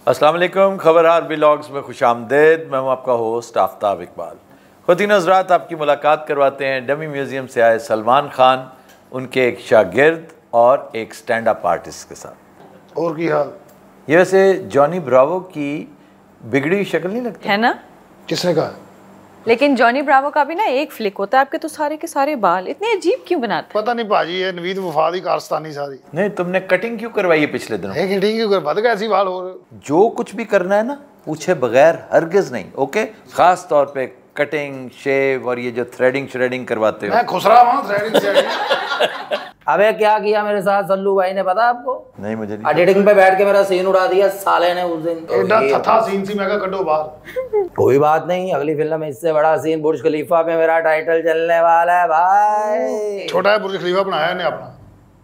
अस्सलाम वालेकुम, खबरहार व्लॉग्स में खुशामदीद। मैं हूं आपका होस्ट आफ्ताब इकबाल। ख़ुद हज़रात आपकी मुलाकात करवाते हैं डमी म्यूज़ियम से आए सलमान खान, उनके एक शागिर्द और एक स्टैंड अप आर्टिस्ट के साथ। और की हाल? ये वैसे जॉनी ब्रावो की बिगड़ी हुई शक्ल नहीं लगती है ना? किसने कहा? लेकिन जॉनी ब्रावो का भी ना एक फ्लिक होता है, आपके तो सारे के सारे बाल इतने अजीब क्यों बनाते? पता नहीं भाजी, ये नवीद वफाद ही कारस्तानी सारी। नहीं, तुमने कटिंग क्यों करवाई है पिछले दिनों? कटिंग क्यों कर? कैसी बाल हो रहे? जो कुछ भी करना है ना, पूछे बगैर हरगिज नहीं, ओके? खास तौर पे कटिंग, शेव और ये जो थ्रेडिंग श्रेडिंग करवाते हो। मैं खुसरा हूं थ्रेडिंग से। अबे क्या किया मेरे साथ सल्लू भाई ने, पता आपको? नहीं, मुझे नहीं। एडिटिंग पे बैठ के मेरा सीन उड़ा दिया साले ने उस दिन। एडा थथा सीन सी मैं कहा कड्डो बाहर। कोई बात नहीं, अगली फिल्म में इससे बड़ा सीन बुर्ज खलीफा पे मेरा टाइटल चलने वाला है भाई। छोटा है बुर्ज खलीफा बनाया ने अपना,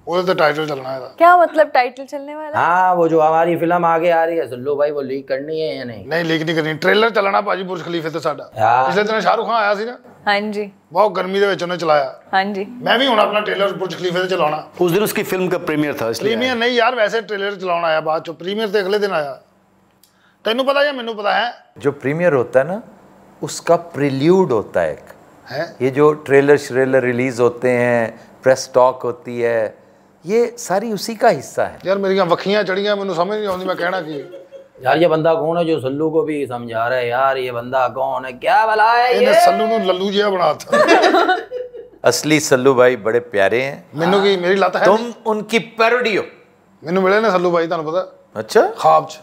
वो तो टाइटल चलना है। क्या मतलब टाइटल चलने वाला? हाँ, वो जो हमारी फिल्म आगे आ रही है सल्लू भाई, वो लीक करनी है या नहीं? नहीं, लीक नहीं करनी। ट्रेलर चलना भाजी बुर्ज खलीफे ते साडा। पिछले दिन शाहरुख खान आया सी ना। हाँ जी। बहुत गर्मी दे विच उन्हें चलाया। हाँ जी। मैं भी हुण अपना ट्रेलर बुर्ज खलीफे ते चलाना। उस दिन उसकी फिल्म का प्रीमियर था इसलिए। प्रीमियर नहीं यार, वैसे ट्रेलर चलाना आया, बाद चो प्रीमियर ते अगले दिन आया। तेनू पता या मेनू पता है? जो प्रीमियर होता है ना, उसका प्रील्यूड होता है एक है? ये जो ट्रेलर श्रेलर रिलीज होते हैं, प्रेस टॉक होती है, ये सारी उसी का हिस्सा है। यार मेरी वखियां चढ़ियां, मैनू समझ नहीं आती मैं कहना की। यार ये बंदा कौन है जो सल्लू को भी समझा रहा है? यार ये बंदा कौन है, क्या भला है ये? सल्लू नू लल्लू जिहा बनाता। असली सल्लू भाई बड़े प्यारे हैं। मेनू की मेरी लत है, तुम उनकी पैरोडी हो। मेनू मिले ने सल्लू भाई, तुहानू पता? अच्छा, ख्वाब च।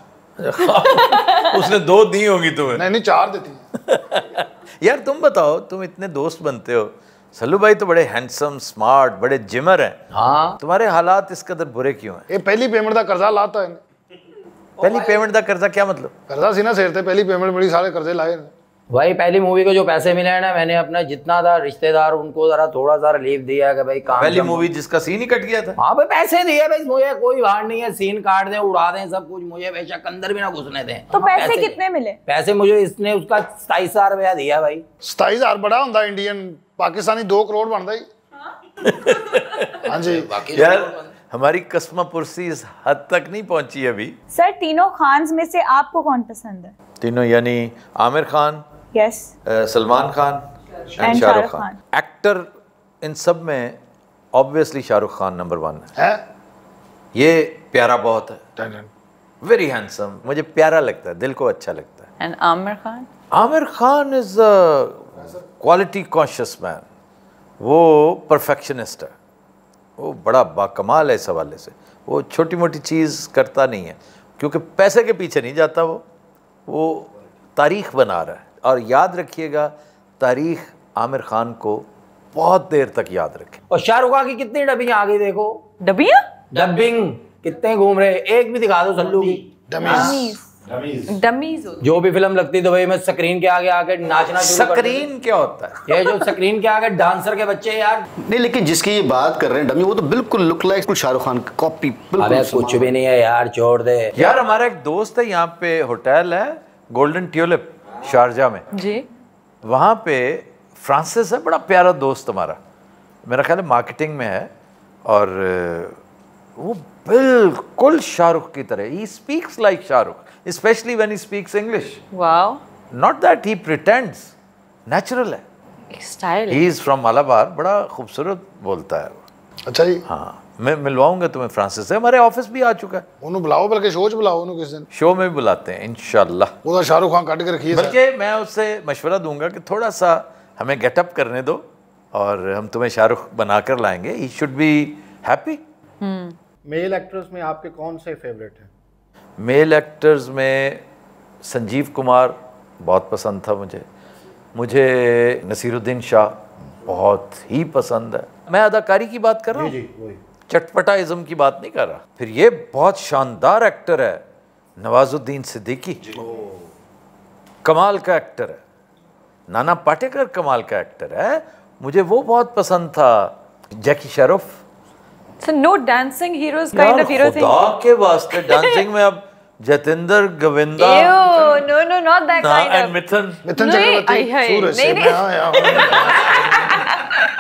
उसने 2 दी होंगी तुम्हें। नहीं 4 देती। यार तुम बताओ, तुम इतने दोस्त बनते हो, सल्लू भाई तो बड़े हैंडसम, स्मार्ट, बड़े जिमर हैं। हाँ, तुम्हारे हालात इस कदर बुरे क्यों हैं? ये पहली पेमेंट का कर्जा लाता है। पहली पेमेंट का कर्जा क्या मतलब? कर्जा सी ना सिर ते, पहली पेमेंट मिली, सारे कर्जे लाए। भाई पहली मूवी को जो पैसे मिले हैं ना, मैंने अपना जितना था रिश्तेदार उनको जरा थोड़ा सा रिलीफ दिया है कि भाई काम। पहली मूवी जिसका सीन ही कट गया था। हाँ भाई, पैसे दिए भाई, मुझे कोई भाड़ नहीं है, सीन काट दें, उड़ा दें सब कुछ, मुझे बेशक अंदर भी ना घुसने दें। तो पैसे कितने मिले? पैसे मुझे इसने उसका 27,000 रुपया दिया भाई। 27,000 बड़ा होंदा इंडियन, पाकिस्तानी 2 करोड़ बनता ही। हाँ जी। यार हमारी कस्मा पुरसी इस हद तक नहीं पहुंची अभी। सर, तीनों खान्स में से आपको कौन पसंद है? तीनों यानी Aamir Khan, yes, Salman Khan and Shahrukh Khan. Actor in सब में ऑब्वियसली शाहरुख खान नंबर 1 है। ये प्यारा बहुत है, वेरी हैंडसम, मुझे प्यारा लगता है, दिल को अच्छा लगता है। And Aamir Khan? Aamir Khan is a quality conscious man, वो परफेक्शनिस्ट है, वो बड़ा बाकमाल है इस हवाले से। वो छोटी मोटी चीज़ करता नहीं है, क्योंकि पैसे के पीछे नहीं जाता, वो तारीख बना रहा है। और याद रखिएगा, तारीख आमिर खान को बहुत देर तक याद रखे। और शाहरुख खान की कितनी डबिंग आ गई देखो। डबियां? डबिंग कितने घूम रहे, एक भी दिखा दो सल्लू की। डमीज जो भी फिल्म लगती तो भाई मैं स्क्रीन के आगे आके नाचना शुरू कर देता। स्क्रीन क्या होता है? ये जो स्क्रीन के आगे डांसर के बच्चे यार। नहीं, लेकिन जिसकी ये बात कर रहे हैं डमी, वो तो बिल्कुल लुक लाइक शाहरुख खान की कॉपी। अबे कुछ भी नहीं है यार, छोड़ दे यार। हमारा एक दोस्त है, यहाँ पे होटल है गोल्डन ट्यूलिप शारजा में जी, वहाँ पे फ्रांसिस है, बड़ा प्यारा दोस्त हमारा, मेरा ख्याल है मार्केटिंग में है, और वो बिल्कुल शाहरुख की तरह, he speaks like Shahrukh, especially when he speaks English. Wow, not that he pretends, natural है, style. He is from Malabar, बड़ा खूबसूरत बोलता है। अच्छा जी। हाँ, मैं मिलवाऊंगा तुम्हें फ्रांसिस से, हमारे ऑफिस भी आ चुका है। उन्होंने बुलाओ, बल्कि शो च बुलाओ उन्होंने किस दिन। शो में भी बुलाते हैं इंशाल्लाह। वो शाहरुख खान काट के रखिए, बल्कि मैं उससे मशवरा दूंगा कि थोड़ा सा हमें गेटअप करने दो और हम तुम्हें शाहरुख बनाकर लाएंगे। He should be happy. Male actors में आपके कौन से फेवरेट हैं? मेल एक्टर्स में संजीव कुमार बहुत पसंद था मुझे नसीरुद्दीन शाह बहुत ही पसंद है। मैं अदाकारी की बात कर रहा हूँ, जी वही, चटपटाइज्म की बात नहीं कर रहा। फिर ये बहुत शानदार एक्टर है नवाजुद्दीन सिद्दीकी, कमाल का एक्टर है। नाना पाटेकर कमाल का एक्टर है, मुझे वो बहुत पसंद था। जैकी Shroff. So no dancing heroes kind of hero thing. खुदा के वास्ते डांसिंग में अब Jatendra Govinda, no, not that kind of. Mithun Chakraborty, सूरज से मैं आया हूं।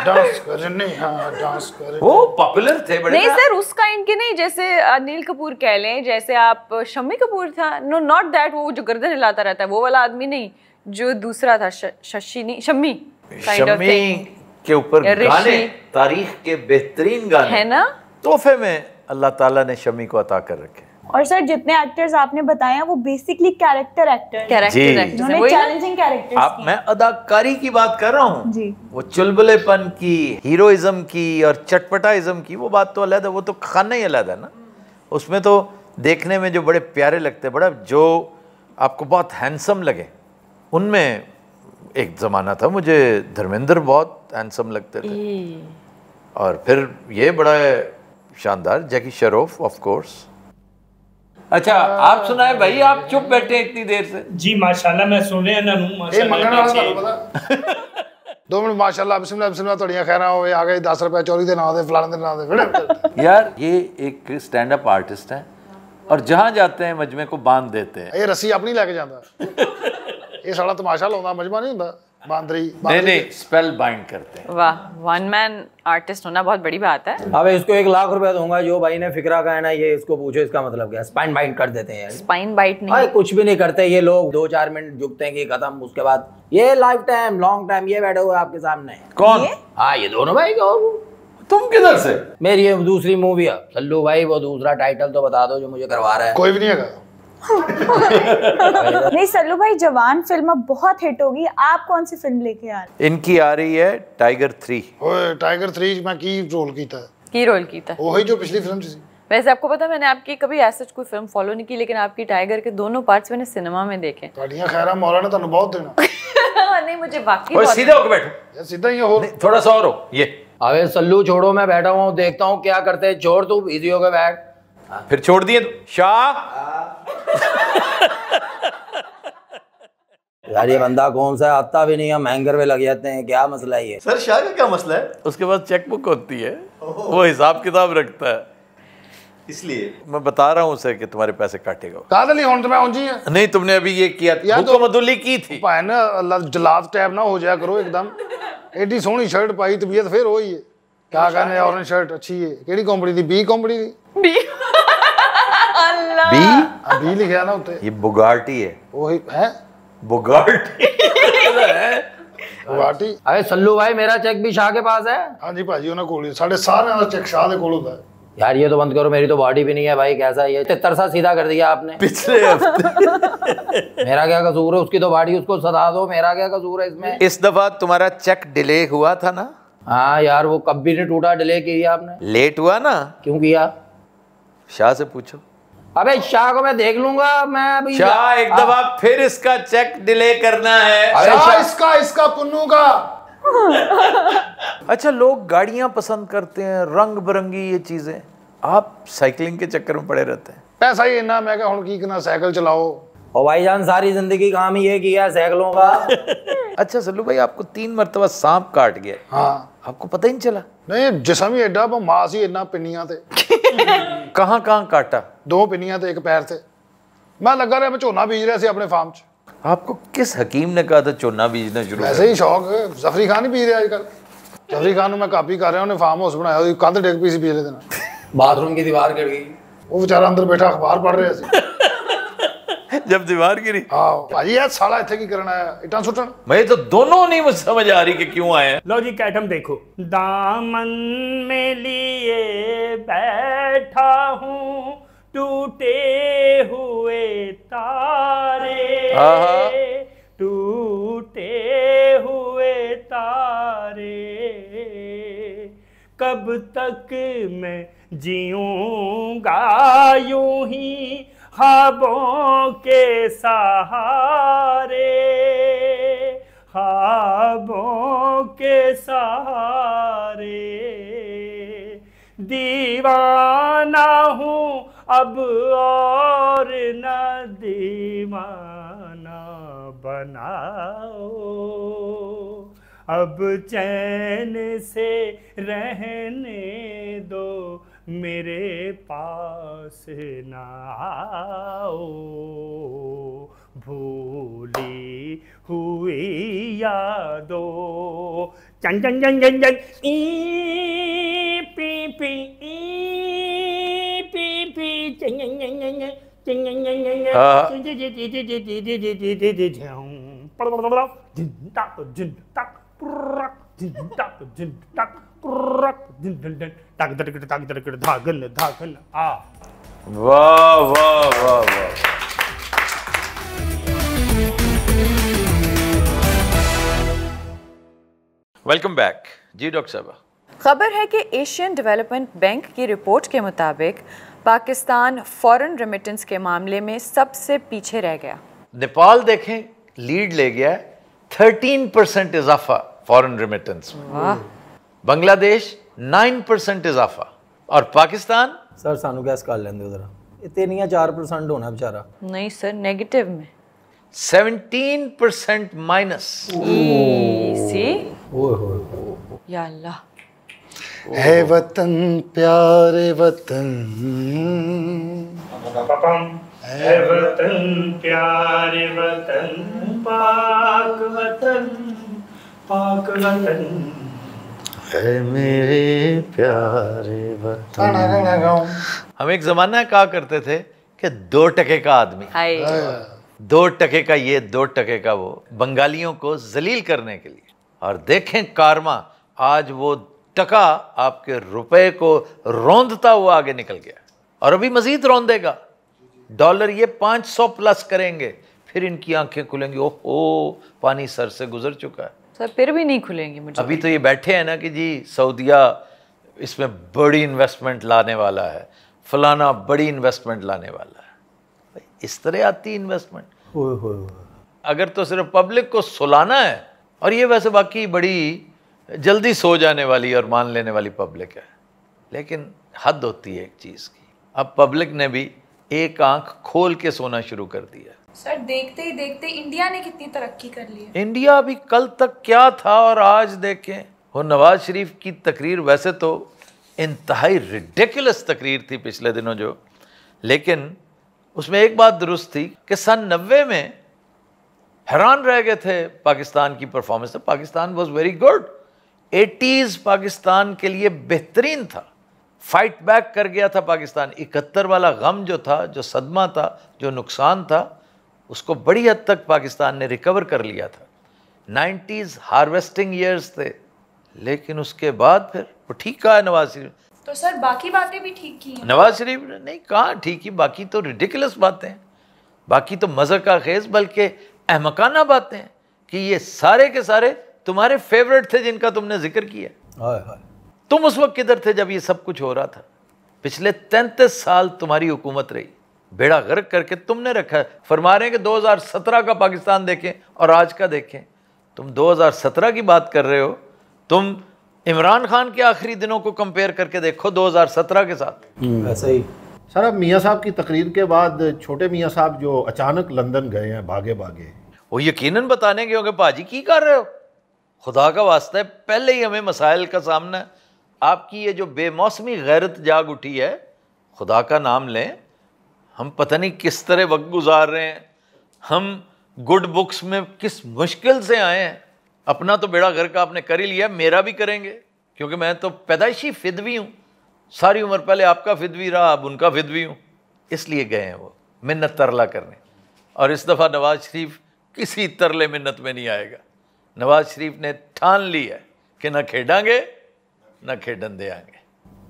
डांस करने, हाँ डांस करने। वो पॉपुलर थे बड़े नहीं ना। सर उस काइंड के नहीं, जैसे अनिल कपूर कह लें, जैसे आप शम्मी कपूर था, नो नॉट दैट, वो जो गर्दन हिलाता रहता है वो वाला आदमी नहीं, जो दूसरा था शशि नहीं, Shammi kind of Shammi thing के ऊपर या ऋषि। गाने, तारीख के बेहतरीन गाने है ना। तोहफे में अल्लाह ताला ने शम्मी को अता कर रखे। और सर जितने एक्टर्स आपने बताए हैं वो बेसिकली कैरेक्टर एक्टर हैं, कैरेक्टर जी। एक्टर्स हैं, जिन्होंने वही ना? चैलेंजिंग कैरेक्टर्स आप मैं अदाकारी की बात कर रहा हूँ जी। वो चुलबुलेपन की, हीरोइज्म की और चटपटाइज्म की, वो बात तो अलग है, वो तो खाना ही अलग है ना। उसमें तो देखने में जो बड़े प्यारे लगते, बड़ा जो आपको बहुत हैंडसम लगे, उनमें एक ज़माना था मुझे धर्मेंद्र बहुत हैंडसम लगते थे, और फिर ये बड़ा शानदार जैकी श्रॉफ ऑफ कोर्स। अच्छा आप सुनाए भाई, आप चुप बैठे इतनी देर से। जी माशाल्लाह मैं सुन रहा ना ਇਹ ਮੰਗਣ ਵਾਲਾ ਤੁਹਾਨੂੰ ਪਤਾ 2 ਮਿੰਟ ਮਾਸ਼ਾਅੱਲਾ ਬਿਸਮਿਲ੍ਲਾ ਬਿਸਮਿਲ੍ਲਾ ਤੁਹਾਡੀਆਂ ਖੈਰਾਂ ਹੋਵੇ, ਆ ਗਏ 10 ਰੁਪਏ ਚੋਰੀ ਦੇ ਨਾਂ ਦੇ ਫਲਾਣੇ ਦੇ ਨਾਂ ਦੇ फिर यार ये एक स्टैंड अप आर्टिस्ट है और जहाँ जाते हैं मजमे को बांध देते हैं। ਇਹ ਰੱਸੀ ਆਪਣੀ ਲੈ ਕੇ ਜਾਂਦਾ ਇਹ ਸਾਲਾ ਤਮਾਸ਼ਾ ਲਾਉਂਦਾ, ਮਜਮਾ नहीं ਹੁੰਦਾ बांदरी नहीं नहीं स्पेल बाइंड करते हैं। वाह, वन मैन आर्टिस्ट होना बहुत बड़ी बात है। अब इसको 1 लाख रुपए दूंगा, जो भाई ने फिक्रा का है ना, ये इसको पूछो इसका मतलब क्या है। स्पाइन बाइंड कर देते हैं स्पाइन बाइट नहीं, भाई, कुछ भी नहीं करते ये लोग, 2-4 मिनट झुकते हैं कि खत्म, उसके बाद ये लाइफ टाइम लॉन्ग टाइम ये बैठे हुए आपके सामने। कौन? हाँ ये दोनों भाई को। तुम किधर से? मेरी ये दूसरी मूवी है सल्लू भाई, वो दूसरा टाइटल तो बता दो जो मुझे करवा रहा है। कोई भी नहीं है। नहीं सल्लू भाई जवान फिल्म अब बहुत हिट होगी, आप कौन सी फिल्म लेके आ रहे हैं? इनकी आ रही है टाइगर 3। ओए टाइगर 3 मैं की रोल कीता है, की रोल की था। वही जो पिछली फिल्म थी। वैसे आपको पता है मैंने आपकी कभी ऐसा कोई फिल्म फॉलो नहीं की, लेकिन आपकी टाइगर के दोनों पार्ट्स मैंने सिनेमा में देखे। ਤੁਹਾਡੀਆਂ ਖੈਰਾਂ ਮੌਲਾ ਨੇ ਤੁਹਾਨੂੰ ਬਹੁਤ ਦੇਣਾ। नहीं मुझे वाकई ओए बहुत सीधे होके बैठो, ਯਾਰ ਸਿੱਧਾ ਹੀ ਹੋ। नहीं, थोड़ा सा और हो ये। अबे सल्लू छोड़ो, मैं बैठा हुआ हूँ देखता हूँ क्या करते हैं, छोड़ तू इजी होके बैठ। फिर छोड़ दिए शाह। यार ये बंदा कौन सा आता भी नहीं, हम हैंगर में लग जाते हैं, क्या मसला है ये? सर शाह का क्या मसला है? उसके बाद चेकबुक होती है, वो हिसाब किताब रखता है, इसलिए मैं बता रहा हूँ उसे कि तुम्हारे पैसे काटेगा। ਕਾਹਦੇ ਲਈ ਹੁਣ ਤੇ ਮੈਂ ਉਂਝ ਹੀ ਆ। नहीं तुमने अभी ये किया, यार हुक्म अदुल्ली की थी। ਭੈਣ ਅੱਲਾ ਜਲਾਦ ਟੈਬ ਨਾ ਹੋ ਜਾਇਆ ਕਰੋ एकदम। एडी सोहनी शर्ट पाई, तबीयत फिर वही है। क्या कहने ऑरेंज शर्ट अच्छी है, केड़ी कंपनी दी? बी कंपनी दी। अल्लाह बी? बी लिखा ना उत्ते। ये बुगार्टी है। वही है बुगार्टी। गुवाहाटी। अरे सल्लू भाई मेरा चेक भी शाह के पास है। हाँ जी भाजी उन्होंने कोल साढ़े सारे का चेक शाह दे कोल होता है। यार ये तो बंद करो, मेरी तो बॉडी भी नहीं है भाई, कैसा ये 73 सा सीधा कर दिया आपने। पिछले हफ्ते मेरा क्या कसूर है, उसकी तो बॉडी उसको सदा दो, मेरा क्या कसूर है इसमें? इस दफा तुम्हारा चेक डिले हुआ था ना? हाँ यार वो कब भी नहीं टूटा, डिले किया आपने। लेट हुआ ना? क्यों किया? शाह से पूछो। अबे शाह को मैं देख लूंगा, मैं अभी शाह एक दफा फिर इसका चेक डिले करना है। शाह इसका पुन्नू का। अच्छा लोग गाड़ियां पसंद करते हैं, रंग बिरंगी ये चीजें, आप साइकिलिंग के चक्कर में पड़े रहते हैं। पैसा ही इन्ना, मैं क्या हुण की करना, साइकिल चलाओ। और भाईजान सारी जिंदगी काम ही ये किया साइकिलों का। अच्छा सल्लू भाई आपको 3 मरतबा सांप काट गया, हाँ आपको पता ही नहीं चला? नहीं जिसम ही एडा, पर मास ही इन्ना, पिन्नियां ते कहाँ कहाँ काटा? 2 पिन्नियां ते 1 पैर ते। मैं लगा रहा, मैं झोना बीज रहा सी अपने फार्म च। आपको किस हकीम ने कहा था चोना बीजना शुरू कर? वैसे ही शौक है, जफरी खान ही पी रहा आजकल। जफरी खान को मैं कापी कर रहा, उन्हें फार्म हाउस बनाया, उसकी कंध डिग पी सी पिछले दिन, बाथरूम की दीवार गिर गई, वो बेचारा अंदर बैठा अखबार पढ़ रहा सी। जब दीवार गिरी। हाँ भाजी यार साला इत्थे की करना है, इटां सुटन। मैं तो दोनों नहीं मुझे समझ आ रही कि क्यों आए हैं। लो जी कैटम देखो, दामन में लिए बैठा हूँ टूटे हुए तारे, टूटे हुए तारे, कब तक मैं जीऊंगा यूं ही ख्वाबों के सहारे, ख्वाबों के सहारे, दीवाना हूँ अब और न दीवाना बनाओ, अब चैन से रहने दो मेरे पास ना आओ, भूली हुई यादों चन चन चन चन चन E P P E P P चन चन चन चन चन चन चन चन हाँ। जिन तक जिन तक पुरक जिन तक जिन तक पुरक जिन जिन जिन तक तक धागन धागन आ वाह वाह वाह वाह। वेलकम बैक जी डॉक्टर साहब। खबर है कि एशियन डेवलपमेंट बैंक की रिपोर्ट के मुताबिक पाकिस्तान फॉरेन रेमिटेंस के मामले में सबसे पीछे रह गया। नेपाल देखें लीड ले गया है, 13% इजाफा फॉरेन रेमिटेंस में। वाह। बांग्लादेश 9% इजाफा और पाकिस्तान सर सानू गैस कर लेंगे जरा, ये 3 या 4% होना बेचारा। नहीं सर, नेगेटिव में 17% माइनस। सी ओए होए या अल्लाह। है वतन प्यारे वतन, है वतन प्यारे वतन पाक वतन पाक वतन है मेरे प्यारे वतन। हम एक जमाना कहा करते थे कि 2 टके का आदमी, हाय 2 टके का ये 2 टके का वो, बंगालियों को जलील करने के लिए। और देखें कारमा, आज वो टका आपके रुपए को रौंदता हुआ आगे निकल गया और अभी मजीद रौंदेगा। डॉलर ये 500 प्लस करेंगे, फिर इनकी आंखें खुलेंगी, ओहो पानी सर से गुजर चुका है। सर फिर भी नहीं खुलेंगी मुझे। अभी तो ये बैठे हैं ना कि जी सऊदिया इसमें बड़ी इन्वेस्टमेंट लाने वाला है, फलाना बड़ी इन्वेस्टमेंट लाने वाला है। भाई इस तरह आती है इन्वेस्टमेंट। ओए होए अगर तो सिर्फ पब्लिक को सुलाना है, और ये वैसे बाकी बड़ी जल्दी सो जाने वाली और मान लेने वाली पब्लिक है, लेकिन हद होती है एक चीज़ की। अब पब्लिक ने भी एक आंख खोल के सोना शुरू कर दिया। सर देखते ही देखते इंडिया ने कितनी तरक्की कर ली है। इंडिया भी कल तक क्या था और आज देखें। वो नवाज शरीफ की तकरीर वैसे तो इंतहाई रिडिकुलस तकरीर थी पिछले दिनों जो, लेकिन उसमें एक बात दुरुस्त थी कि सन 90 में हैरान रह गए थे पाकिस्तान की परफॉर्मेंस से। Pakistan was very good. 80s Pakistan के लिए बेहतरीन था, फाइट बैक कर गया था पाकिस्तान। 71 वाला गम जो था, जो सदमा था, जो नुकसान था, उसको बड़ी हद तक पाकिस्तान ने रिकवर कर लिया था। 90s हार्वेस्टिंग ईयर्स थे, लेकिन उसके बाद फिर वो ठीक कहा है नवाज शरीफ। तो सर बाकी बातें भी ठीक की हैं। नवाज शरीफ ने नहीं कहा ठीक ही, बाकी तो रिडिकुलस बातें हैं, बाकी तो मज़े का खेज बल्कि अहमकाना बातें हैं कि ये सारे के सारे तुम्हारे फेवरेट थे जिनका तुमने जिक्र किया। हाय हाय। तुम उस वक्त किधर थे जब ये सब कुछ हो रहा था? पिछले 33 साल तुम्हारी हुकूमत रही, बेड़ा गर्क करके तुमने रखा है। फरमा रहे हैं कि 2017 का पाकिस्तान देखें और आज का देखें। तुम 2017 की बात कर रहे हो, तुम इमरान खान के आखिरी दिनों को कंपेयर करके देखो 2017 के साथ। ऐसा ही। सर अब मियाँ साहब की तकरीर के बाद छोटे मियाँ साहब जो अचानक लंदन गए हैं भागे भागे, वो यकीनन बताने के होंगे भाजी की कर रहे हो, खुदा का वास्ता है पहले ही हमें मसाइल का सामना है। आपकी ये जो बेमौसमी गैरत जाग उठी है, खुदा का नाम लें। हम पता नहीं किस तरह वक्त गुजार रहे हैं, हम गुड बुक्स में किस मुश्किल से आए हैं। अपना तो बेड़ा घर का आपने कर ही लिया, मेरा भी करेंगे, क्योंकि मैं तो पैदाइशी फिदवी हूँ। सारी उम्र पहले आपका फिदवी रहा, अब उनका फिदवी हूँ, इसलिए गए हैं वो मिन्नत तरला करने। और इस दफ़ा नवाज शरीफ किसी तरले मिन्नत में नहीं आएगा। नवाज शरीफ ने ठान ली है कि न खेडांगे न खेडन देंगे।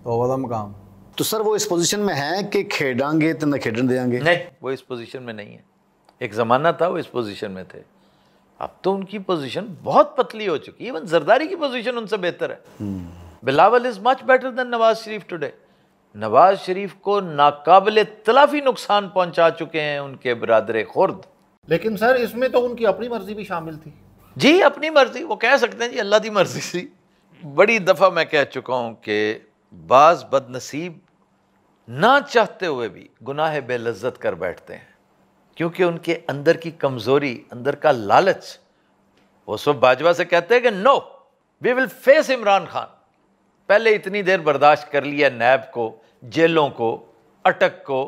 तो वाला मकाम तो सर वो इस पोजीशन में है कि खेडांगे तो न खेडन देंगे? नहीं, वो इस पोजीशन में नहीं है। एक ज़माना था वो इस पोजीशन में थे, अब तो उनकी पोजीशन बहुत पतली हो चुकी है। इवन जरदारी की पोजीशन उनसे बेहतर है। Bilawal is much better than Nawaz Sharif today. Nawaz Sharif को नाकाबिले तलाफी नुकसान पहुंचा चुके हैं उनके बिरादर खुर्द। लेकिन सर इसमें तो उनकी अपनी मर्जी भी शामिल थी। जी अपनी मर्जी, वो कह सकते हैं जी अल्लाह की मर्जी सी। बड़ी दफ़ा मैं कह चुका हूँ कि बाज़ बदनसीब ना चाहते हुए भी गुनाह बेलज्जत कर बैठते हैं, क्योंकि उनके अंदर की कमज़ोरी, अंदर का लालच। वो सब बाजवा से कहते हैं कि no we will face Imran Khan. पहले इतनी देर बर्दाश्त कर लिया नैब को, जेलों को, अटक को,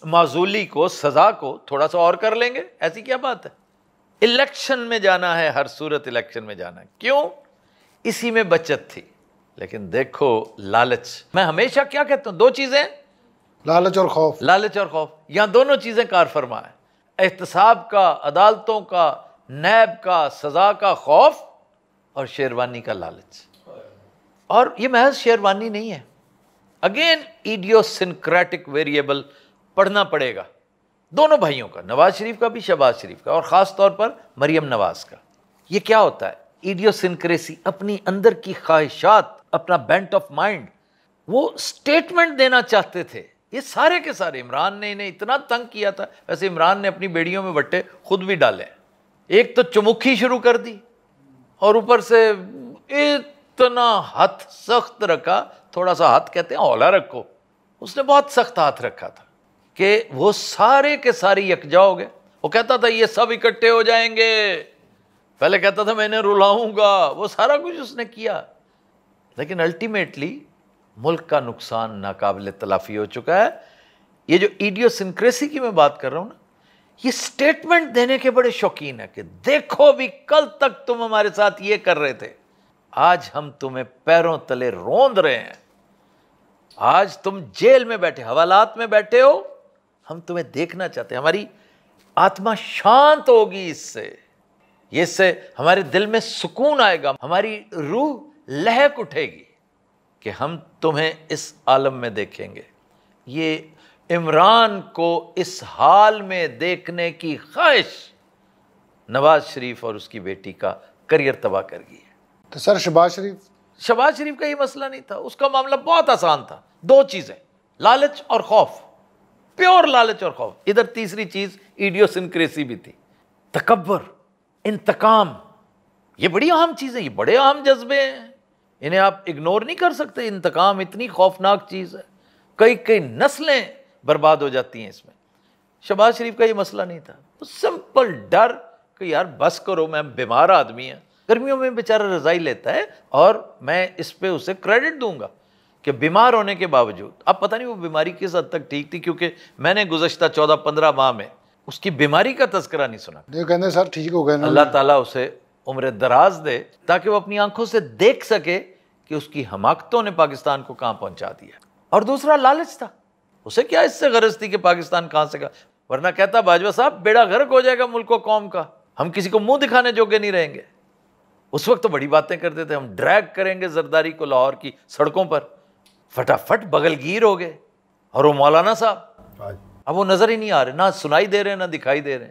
माजूली को, सज़ा को, थोड़ा सा और कर लेंगे। ऐसी क्या बात है? इलेक्शन में जाना है, हर सूरत इलेक्शन में जाना है। क्यों? इसी में बचत थी। लेकिन देखो लालच, मैं हमेशा क्या कहता हूं, दो चीजें, लालच और खौफ। लालच और खौफ, यहां दोनों चीजें कार फरमा है। एहतसाब का, अदालतों का, नैब का, सजा का खौफ, और शेरवानी का लालच। और ये महज शेरवानी नहीं है, अगेन इडियोसिंक्रेटिक वेरिएबल पढ़ना पड़ेगा दोनों भाइयों का, नवाज शरीफ का भी, शहबाज शरीफ का, और ख़ास तौर पर मरियम नवाज का। ये क्या होता है? इडियोसिंक्रेसी, अपनी अंदर की ख्वाहिशात, अपना बेंट ऑफ माइंड, वो स्टेटमेंट देना चाहते थे। ये सारे के सारे इमरान ने इन्हें इतना तंग किया था। वैसे इमरान ने अपनी बेड़ियों में बट्टे खुद भी डाले, एक तो चुमुखी शुरू कर दी और ऊपर से इतना हाथ सख्त रखा, थोड़ा सा हाथ कहते हैं हौला रखो, उसने बहुत सख्त हाथ रखा था कि वो सारे के सारे यकजा हो गए। वो कहता था ये सब इकट्ठे हो जाएंगे, पहले कहता था मैंने रुलाऊंगा, वो सारा कुछ उसने किया, लेकिन अल्टीमेटली मुल्क का नुकसान नाकाबिल तलाफी हो चुका है। ये जो इडियोसिंक्रेसी की मैं बात कर रहा हूं ना, ये स्टेटमेंट देने के बड़े शौकीन है कि देखो भी कल तक तुम हमारे साथ ये कर रहे थे, आज हम तुम्हें पैरों तले रोंद रहे हैं, आज तुम जेल में बैठे, हवालात में बैठे हो, हम तुम्हें देखना चाहते हैं, हमारी आत्मा शांत होगी इससे हमारे दिल में सुकून आएगा, हमारी रूह लहक उठेगी कि हम तुम्हें इस आलम में देखेंगे। ये इमरान को इस हाल में देखने की ख्वाहिश नवाज शरीफ और उसकी बेटी का करियर तबाह कर गई है। तो सर शहबाज शरीफ का ये मसला नहीं था, उसका मामला बहुत आसान था। दो चीजें, लालच और खौफ, प्योर लालच और खौफ। इधर तीसरी चीज इडियोसिंक्रेसी भी थी, तकब्बर, इंतकाम। ये बड़ी अहम चीजें, ये बड़े अहम जज्बे हैं, इन्हें आप इग्नोर नहीं कर सकते। इंतकाम इतनी खौफनाक चीज है, कई कई नस्लें बर्बाद हो जाती हैं इसमें। शहबाज शरीफ का ये मसला नहीं था, तो सिंपल डर कि यार बस करो, मैं बीमार आदमी है, गर्मियों में बेचारा रजाई लेता है, और मैं इस पे उसे क्रेडिट दूंगा कि बीमार होने के बावजूद, अब पता नहीं वो बीमारी किस हद तक ठीक थी, क्योंकि मैंने गुज़श्ता 14-15 माह में उसकी बीमारी का तस्करा नहीं सुना। कहते सर ठीक हो गए, अल्लाह ताला उसे उम्र दराज दे ताकि वो अपनी आंखों से देख सके कि उसकी हमाकतों ने पाकिस्तान को कहां पहुंचा दिया। और दूसरा लालच था, उसे क्या इससे गरज थी कि पाकिस्तान कहां से का, वरना कहता बाजवा साहब बेड़ा गर्क हो जाएगा मुल्क और कौम का, हम किसी को मुंह दिखाने जोगे नहीं रहेंगे। उस वक्त तो बड़ी बातें करते थे, हम ड्रैग करेंगे जरदारी को लाहौर की सड़कों पर, फटाफट बगलगीर हो गए। और वो मौलाना साहब अब वो नजर ही नहीं आ रहे, ना सुनाई दे रहे, ना दिखाई दे रहे।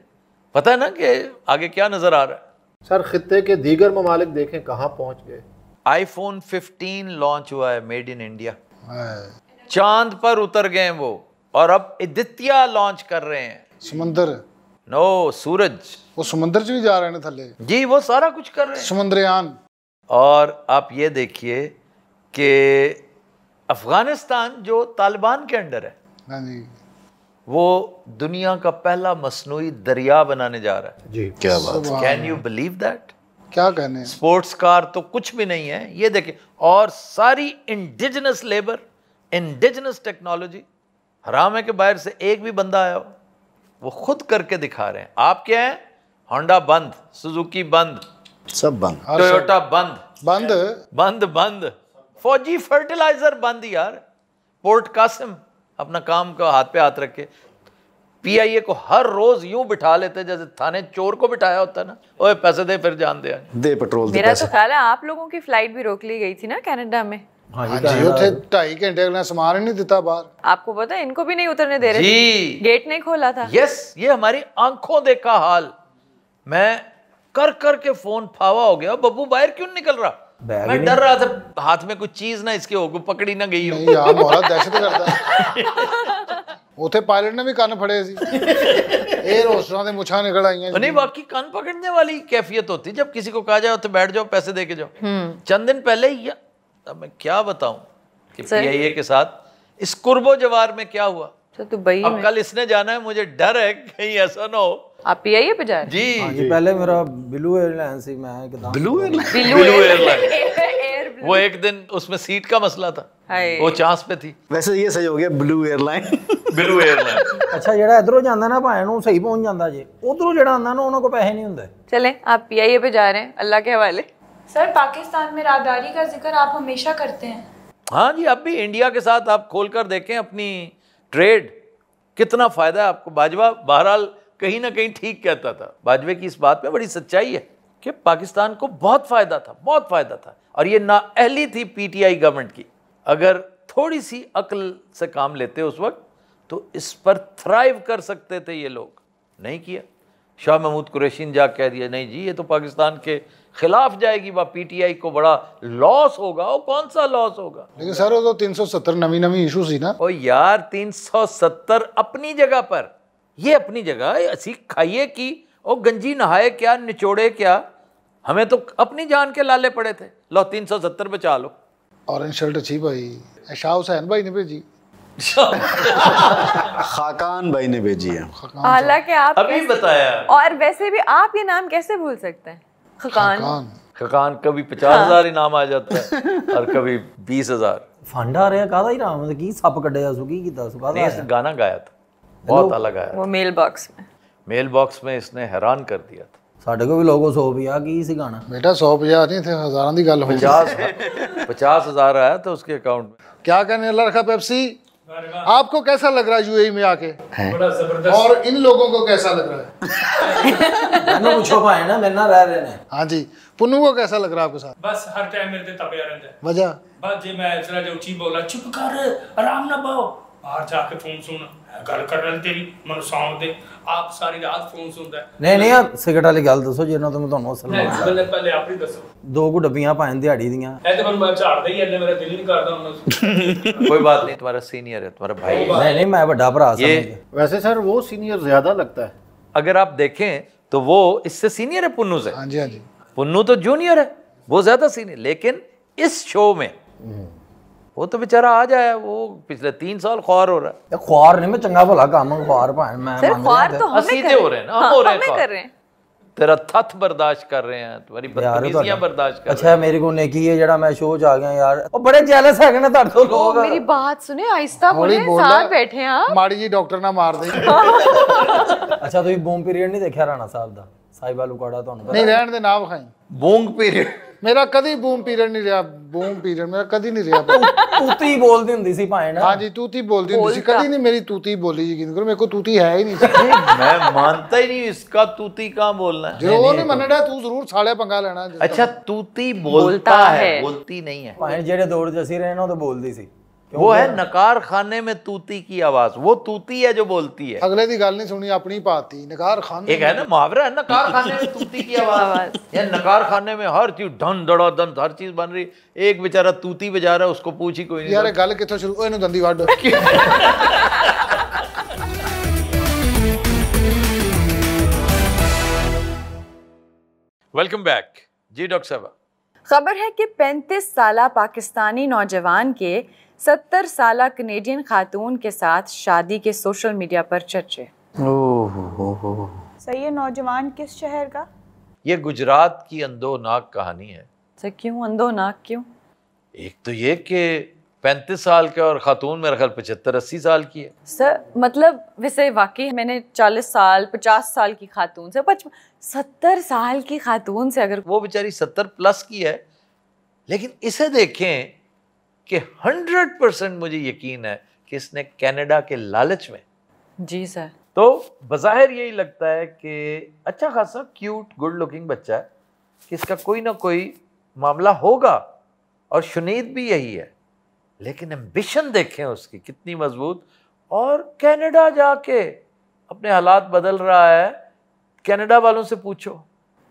पता है ना कि आगे क्या नजर आ रहा है। सर खित्ते के दीगर ममालिक देखें कहाँ पहुंच गए। आईफोन 15 लॉन्च हुआ है, मेड इन इंडिया, चांद पर उतर गए वो, और अब आदित्य लॉन्च कर रहे हैं। समंदर नो, सूरज, वो समंदर च भी जा रहे हैं थले जी, वो सारा कुछ कर रहे हैं, समुद्रयान। और आप ये देखिए कि अफगानिस्तान जो तालिबान के अंडर है, हाँ जी, वो दुनिया का पहला मसनूई दरिया बनाने जा रहा है जी। क्या बात। Can you believe that? क्या कहने, स्पोर्ट्स कार तो कुछ भी नहीं है, ये देखिए, और सारी इंडिजिनस लेबर, इंडिजिनस टेक्नोलॉजी। हराम है कि बाहर से एक भी बंदा आया हो, वो खुद करके दिखा रहे हैं। आप क्या हैं? होंडा बंद, सुजुकी बंद, सब बंद, टोयोटा बंद, बंद बंद बंद, फौजी फर्टिलाइजर बंद यार। पोर्ट कासिम अपना काम का हाथ पे हाथ रखे, पीआईए को हर रोज यूं बिठा लेते जैसे थाने चोर को बिठाया होता है ना, ओए पैसे दे फिर जान दे पेट्रोल दे मेरा पैसे। तो ख्याल है आप लोगों की फ्लाइट भी रोक ली गई थी ना कनाडा में। हाँ जी, उठे 2.5 घंटे ने सामान ही नहीं दिता बाहर। आपको पता है इनको भी नहीं उतरने दे रहे जी, थे, गेट नहीं खोला था। यस, ये हमारी आंखों देखा हाल। मैं कर कर के फोन फावा हो गया, बब्बू बाहर क्यों निकल रहा, मैं डर रहा था हाथ में कुछ चीज ना इसके हो, पकड़ी ना गई हो। नहीं यार, बहुत दहशत करता। उथे पायलट ने भी कान फड़े सी, एयर होस्टरां दे मुछां निकल आईयां। नहीं, बाकी कान पकड़ने वाली कैफियत होती जब किसी को कहा जाए तो बैठ जाओ, पैसे दे के जाओ। चंद दिन पहले ही, अब मैं क्या बताऊं कि पीआईए के साथ इस कुर्बो जवार में क्या हुआ। तो दुबई अब में कल इसने जाना है, मुझे डर है कहीं ऐसा ना हो। आप पीआईए पे जा रहे जी, पहले मेरा ब्लू एयरलाइन से मैं एकदम ब्लू एयरलाइन, ब्लू एयरलाइन, वो एक दिन उसमें सीट का मसला था, वो चांस पे थी। वैसे ये सही हो गया, ब्लू एयरलाइन। Blue airline. अच्छा ਜਿਹੜਾ ਇਧਰੋਂ ਜਾਂਦਾ ਨਾ ਭਾਵੇਂ ਨੂੰ ਸਹੀ ਪਹੁੰਚ ਜਾਂਦਾ ਜੇ, ਉਧਰੋਂ ਜਿਹੜਾ ਆਂਦਾ ਨਾ ਉਹਨਾਂ ਕੋ ਪੈਸੇ ਨਹੀਂ ਹੁੰਦੇ। चलें, आप पीआईए पे जा रहे हैं, अल्लाह के हवाले। सर पाकिस्तान में राहदारी का जिक्र आप हमेशा करते हैं। हाँ जी, अब भी इंडिया के साथ आप खोलकर देखें अपनी ट्रेड, कितना फ़ायदा है आपको। बाजवा बहरहाल कहीं ना कहीं ठीक कहता था। बाजवे की इस बात में बड़ी सच्चाई है कि पाकिस्तान को बहुत फ़ायदा था, बहुत फ़ायदा था। और ये नाअहली थी पीटीआई गवर्नमेंट की। अगर थोड़ी सी अक्ल से काम लेते उस वक्त तो इस पर थ्राइव कर सकते थे ये लोग। नहीं किया। शाह महमूद कुरैशी ने जा कह दिया नहीं जी ये तो पाकिस्तान के खिलाफ जाएगी, वह पीटीआई को बड़ा लॉस होगा। वो कौन सा लॉस होगा? लेकिन सर वो तो 370 नवी इशू सी ना। ओ यार 370 अपनी जगह पर, ये अपनी जगह है। असी खाइए कि ओ गंजी नहाए क्या, निचोड़े क्या, हमें तो अपनी जान के लाले पड़े थे। लो 370 बचा लो। ऑरेंज शर्ट अच्छी भाई, शाह हुसैन भाई ने भेजी। खाकान भाई ने भेजी है। हालांकि आप अभी बताया। और वैसे भी आप ये नाम कैसे भूल सकते हैं? खकान कभी 50,000 इनाम आ जाता है और कभी 20,000। फंड आ रहा कादा ही नाम की सप कड्ढिया सु की कीता सु कादा इसने गाना गाया था, बहुत अलग गाया। वो मेल बॉक्स में इसने हैरान कर दिया था। ਸਾਡੇ ਕੋਲ ਵੀ ਲੋਗੋ 150 ਕੀ ਸੀ गाना बेटा 150 नहीं थे, हजारों की गल हो। 50,000 आया था उसके अकाउंट में। क्या कहने अल्लाह रखा पेप्सी, आपको कैसा लग रहा है यूएई में आके? बड़ा जबरदस्त। और इन लोगों को कैसा लग रहा है? मैंने पूछो भाई ना मेरे ना रह रहे ने। हाँ जी, पुन्नू को कैसा लग रहा है आपके साथ? बस हर टाइम मेरे ते तपया रहता है। वजह बस जे मैं जरा जो उची बोला चुप कर आराम ना पाओ, बाहर जाके फोन सुन गल कर रहे तेरी मनु सौंप दे। आप सारी रात फोन सुनता है। नहीं सिगरेट वाली गल दसो जिन्ना तो मैं ਤੁਹਾਨੂੰ ਅਸਲ नहीं पहले आप ही दसो। दो कु डब्बियां पाएं दिहाड़ी दियां ऐ तो मैं झाड़दा ही ऐने मेरा दिल नहीं करदा उन्हों कोई बात नहीं, तुम्हारा सीनियर है, तुम्हारा भाई है। नहीं मैं बड़ा भरा समझ। वैसे सर वो सीनियर ज्यादा लगता है। अगर आप देखें तो वो इससे सीनियर है पुन्नू से। हाँ जी, हाँ जी। पुन्नू तो जूनियर है, वो ज्यादा सीनियर। लेकिन इस शो में वो तो बेचारा आ जाए, वो पिछले 3 साल ख्वार हो रहा है। ख्वार नहीं मैं चंगा भला काम ख्वार भाई मैं सर ख्वार तो हमें सीधे हो रहे हैं ना, हम हो रहे हैं कर रहे हैं। तेरा थथ बर्दाश्त कर रहे हैं, तुम्हारी बदतमीजियां बर्दाश्त कर रहे अच्छा मेरी को नेकी है जेड़ा मैं शो च आ गया यार। ओ बड़े जेलस है ना ताड़ तो लोग। मेरी बात सुने, आहिस्ता बोले, साथ बैठे हैं आप। माड़ी जी डॉक्टर ना मार दे। अच्छा ਤੁਸੀਂ ਬੂਮ ਪੀਰੀਅਡ ਨਹੀਂ ਦੇਖਿਆ ਰਾਣਾ ਸਾਹਿਬ ਦਾ? ਸਾਹਿਬਾ ਲੁਕਾੜਾ ਤੁਹਾਨੂੰ नहीं रहने दे, ना विखाई। बूंग पीरियड मेरा कदी बूम पीरियड नहीं रहा, बूम पीरियड मेरा कदी नहीं रहा। ਤੂਤੀ ਬੋਲਦੀ ਹੁੰਦੀ ਸੀ ਭਾਵੇਂ ਨਾ। हाँ जी, तूती बोलती होती सी, कदी नहीं मेरी तूती बोली। यकीन करो मेरे को तूती है ही नहीं। मैं मानता ही नहीं, इसका तूती कहाँ बोलना है। जो नहीं मनड़ा तू जरूर साले पंगा लेना। अच्छा तूती बोलता है, बोलती नहीं है। ਭਾਵੇਂ ਜਿਹੜੇ ਦੌੜ ਚ ਅਸੀਂ ਰਹੇ ਨਾ ਉਹ ਤਾਂ ਬੋਲਦੀ ਸੀ। वो है नकार खाने में तूती की आवाज, वो तूती है जो बोलती है। अगले दी गल नहीं सुनी, अपनी पाती नकार खाने। एक है ना मुहावरा है, नकार खाने में तूती की आवाज। या नकार खाने में हर चीज धन धड़ा धन, हर चीज बन रही। एक बेचारा तूती बजा रहा है, उसको पूछ ही कोई नहीं। यार गल किथों शुरू, इन्हू दंदी वड। वेलकम बैक जी डॉक्टर साहब। खबर है कि 35 साला पाकिस्तानी नौजवान के 70 साला कनेडियन खातून के साथ शादी के सोशल मीडिया पर चर्चे। सही है। नौजवान किस शहर का? ये गुजरात की अंदोनाक कहानी है। सर क्यों अंदोनाक क्यों? एक तो ये कि 35 साल के और खातून मेरा ख्याल 75-80 साल की है। सर मतलब वैसे वाकई मैंने 40 साल 50 साल की खातून से 70 साल की खातून से, अगर वो बेचारी 70 प्लस की है, लेकिन इसे देखें कि 100% मुझे यकीन है कि इसने कनाडा के लालच में। जी सर। तो बज़ाहिर यही लगता है कि अच्छा खासा क्यूट गुड लुकिंग बच्चा है, कि इसका कोई ना कोई मामला होगा, और शुनीद भी यही है। लेकिन एम्बिशन देखें उसकी कितनी मजबूत, और कनाडा जाके अपने हालात बदल रहा है। कनाडा वालों से पूछो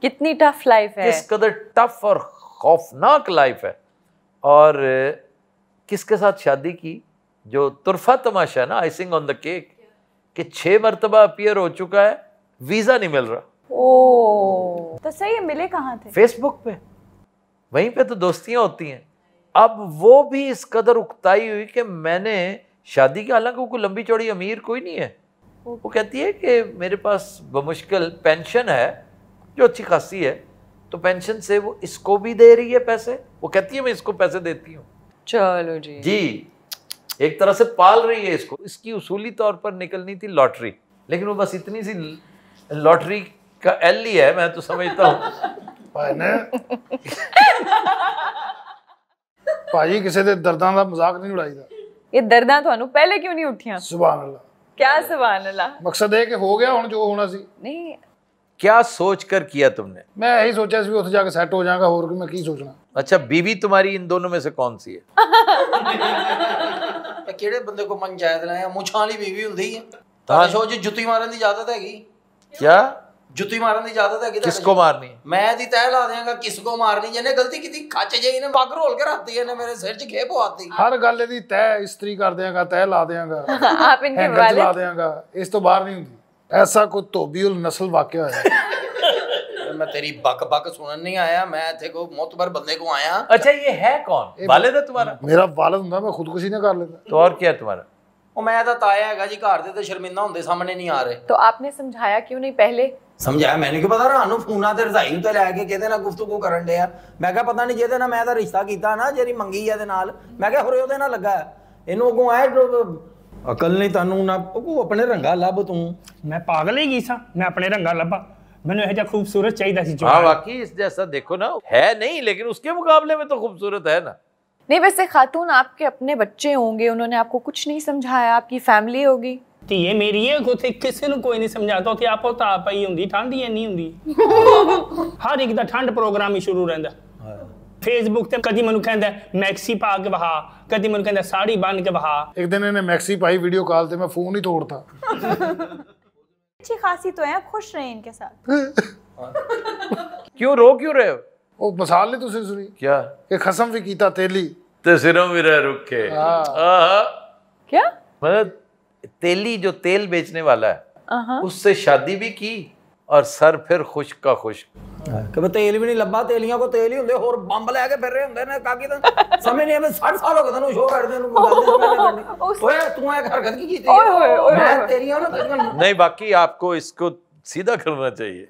कितनी टफ लाइफ है, किस कदर टफ और खौफनाक लाइफ है। और किसके साथ शादी की, जो तुरफा तमाशा है ना, आइसिंग ऑन द केक, कि 6 मरतबा अपीयर हो चुका है, वीजा नहीं मिल रहा। ओ तो सही है, मिले कहाँ थे? फेसबुक पे, वहीं पे तो दोस्तियां होती हैं। अब वो भी इस कदर उकताई हुई कि मैंने शादी की, हालांकि वो कोई लंबी चौड़ी अमीर कोई नहीं है, वो कहती है कि मेरे पास बमुश्किल पेंशन है जो अच्छी खासी है, तो पेंशन से वो इसको भी दे रही है पैसे। वो कहती है मैं इसको पैसे देती हूँ। चलो जी जी, एक तरह से पाल रही है इसको। इसकी उसूली तौर पर निकलनी थी लॉटरी, लेकिन वो बस इतनी सी लॉटरी का एल ही है, मैं तो समझता हूँ। ਭਾਜੀ ਕਿਸੇ ਦੇ ਦਰਦਾਂ ਦਾ ਮਜ਼ਾਕ ਨਹੀਂ ਉਡਾਈਦਾ। ਇਹ ਦਰਦਾਂ ਤੁਹਾਨੂੰ ਪਹਿਲੇ ਕਿਉਂ ਨਹੀਂ ਉੱਠੀਆਂ? ਸੁਭਾਨ ਅੱਲਾਹ। क्या सुभान अल्लाह। ਮਕਸਦ ਇਹ ਕਿ ਹੋ ਗਿਆ ਹੁਣ ਜੋ ਹੋਣਾ ਸੀ। नहीं क्या सोच कर किया तुमने? ਮੈਂ ਇਹੀ ਸੋਚਿਆ ਸੀ ਵੀ ਉੱਥੇ ਜਾ ਕੇ ਸੈੱਟ ਹੋ ਜਾਵਾਂਗਾ, ਹੋਰ ਮੈਂ ਕੀ ਸੋਚਣਾ। अच्छा बीवी तुम्हारी इन दोनों में से कौन सी है? ਕਿਹੜੇ ਬੰਦੇ ਕੋ ਪੰਚਾਇਤ ਲਾਇਆ ਮੁੱਛਾਂ ਵਾਲੀ ਬੀਵੀ ਹੁੰਦੀ ਹੈ ਤਾਂ ਸ਼ੋਅ 'ਚ ਜੁੱਤੀ ਮਾਰਨ ਦੀ ਇਜਾਜ਼ਤ ਹੈਗੀ। क्या ਜੁੱਤੀ ਮਾਰਨ ਦੀ ਇਜਾਜ਼ਤ ਹੈਗੀ। किसको मारनी? ਮੈਂ ਦੀ ਤਹਿ ਲਾ ਦਿਆਂਗਾ ਕਿਸ ਕੋ ਮਾਰਨੀ। ਜਿਹਨੇ ਗਲਤੀ ਕੀਤੀ ਖੱਚ ਜੇ ਇਹਨੇ ਪੱਗ ਰੋਲ ਕੇ ਰੱਖਦੀ ਇਹਨੇ ਮੇਰੇ ਸਿਰ 'ਚ ਖੇ ਪਵਾਤੀ। ਹਰ ਗੱਲ ਇਹਦੀ ਤੈਅ ਇਸਤਰੀ ਕਰ ਦਿਆਂਗਾ, ਤੈਅ ਲਾ ਦਿਆਂਗਾ, आप इनके ਹੈਂਡਲ ਚਲਾ वालिद ਦਿਆਂਗਾ, ਇਸ ਤੋਂ ਬਾਹਰ ਨਹੀਂ ਹੁੰਦੀ। ਐਸਾ ਕੋਈ ਧੋਬੀਉਲ ਨਸਲ ਵਾਕਿਆ ਹੋਇਆ। मैं तेरी बक बक सुनन नहीं आया, मैं थे को मोतबर बंदे को आया। अच्छा ये है कौन? वालिद है तुम्हारा? ਮੇਰਾ ਵਾਲਿਦ ਹੁੰਦਾ, ਮੈਂ ਖੁਦਕੁਸ਼ੀ ਨਾ ਕਰ ਲੈਂਦਾ। तो और क्या है तुम्हारा? ਉਹ ਮੈਂ ਤਾਂ ਤਾਇਆ ਹੈਗਾ ਜੀ, ਘਰ ਦੇ ਤੇ ਸ਼ਰਮਿੰਦਾ ਹੁੰਦੇ ਸਾਹਮਣੇ ਨਹੀਂ ਆ ਰਹੇ। तो आपने समझाया क्यों नहीं पहले? ਸਮਝਾਇਆ ਮੈਨੂੰ ਕੀ ਪਤਾ ਰਾਨੂੰ ਫੋਨਾਂ ਤੇ ਰਜ਼ਾਈ ਨੂੰ ਤੇ ਲੈ ਕੇ ਕਿਹਦੇ ਨਾਲ ਗੁਫ਼ਤਗੂ ਕਰਨ ਡਿਆ। ਮੈਂ ਕਿਹਾ ਪਤਾ ਨਹੀਂ ਜਿਹਦੇ ਨਾਲ ਮੈਂ ਤਾਂ ਰਿਸ਼ਤਾ ਕੀਤਾ ਨਾ, ਜਿਹੜੀ ਮੰਗੀ ਇਹਦੇ ਨਾਲ, ਮੈਂ ਕਿਹਾ ਹੋਰੇ ਉਹਦੇ ਨਾਲ ਲੱਗਾ ਇਹਨੂੰ ਅੱਗੋਂ ਆਏ ਅਕਲ ਨਹੀਂ ਤੁਹਾਨੂੰ ਨਾ। ਉਹ ਆਪਣੇ ਰੰਗਾ ਲੱਭ ਤੂੰ। मैं पागल ही गई सा, मैं अपने रंगा लभा। मैंने यह खूबसूरत चाहिए सी जो। हाँ वाकई इस जैसा देखो ना है नहीं, लेकिन उसके मुकाबले में तो खूबसूरत है ना। नहीं वैसे खातून आपके अपने बच्चे होंगे, उन्होंने आपको कुछ नहीं समझाया, आपकी फैमिली होगी। तो ये मेरी है उथे किसी को कोई नहीं समझाता। उथे आपो तो आप ही हुंदी, ठंड ही नहीं हुंदी। हर एक दा ठंड प्रोग्राम ही शुरू रहंदा। फेसबुक ते कदी मैनू कहंदा मैक्सी पा के वहा, कदी मैनू कहंदा साड़ी बन के वहा। एक दिन ਇਹਨੇ ਮੈਕਸੀ ਪਾਈ ਵੀਡੀਓ ਕਾਲ ਤੇ, मैं फोन ही तोड़ता। अच्छी खासी तो है, आप खुश रहे इनके साथ। क्यों रो क्यों रहे हो? ਉਹ ਮਿਸਾਲ ਨਹੀਂ ਤੁਸੀਂ ਸੁਣੀ क्या? ਕਿ ਖਸਮ ਵੀ ਕੀਤਾ ਤੇਲੀ ते सिरों में रह रुखे। आहा। क्या? मतलब तेली जो तेल बेचने वाला है उससे शादी भी की और सर फिर खुश्क का खुश्क। ਕਿ ਤੇਲ ਵੀ ਨਹੀਂ ਲੱਭਾ। ਤੇਲੀਆਂ ਕੋ ਤੇਲ ਹੀ ਹੁੰਦੇ, ਹੋਰ ਬੰਬ ਲੈ ਕੇ ਫਿਰ ਰਹੇ ਹੁੰਦੇ ਨੇ। ਕਾਕੀ ਤਾਂ ਸਮਝ ਨਹੀਂ ਆਵੇ। 60 ਸਾਲ ਹੋ ਗਏ ਤੈਨੂੰ ਸ਼ੋਅ ਕਰਦੇ ਨੂੰ। ਓਏ ਤੂੰ ਇਹ ਹਰਕਤ ਕੀ ਕੀਤੀ? ਮੈਂ ਤੇਰੀਆਂ ਨਾ ਤੇਰੀਆਂ नहीं बाकी आपको इसको सीधा करना चाहिए।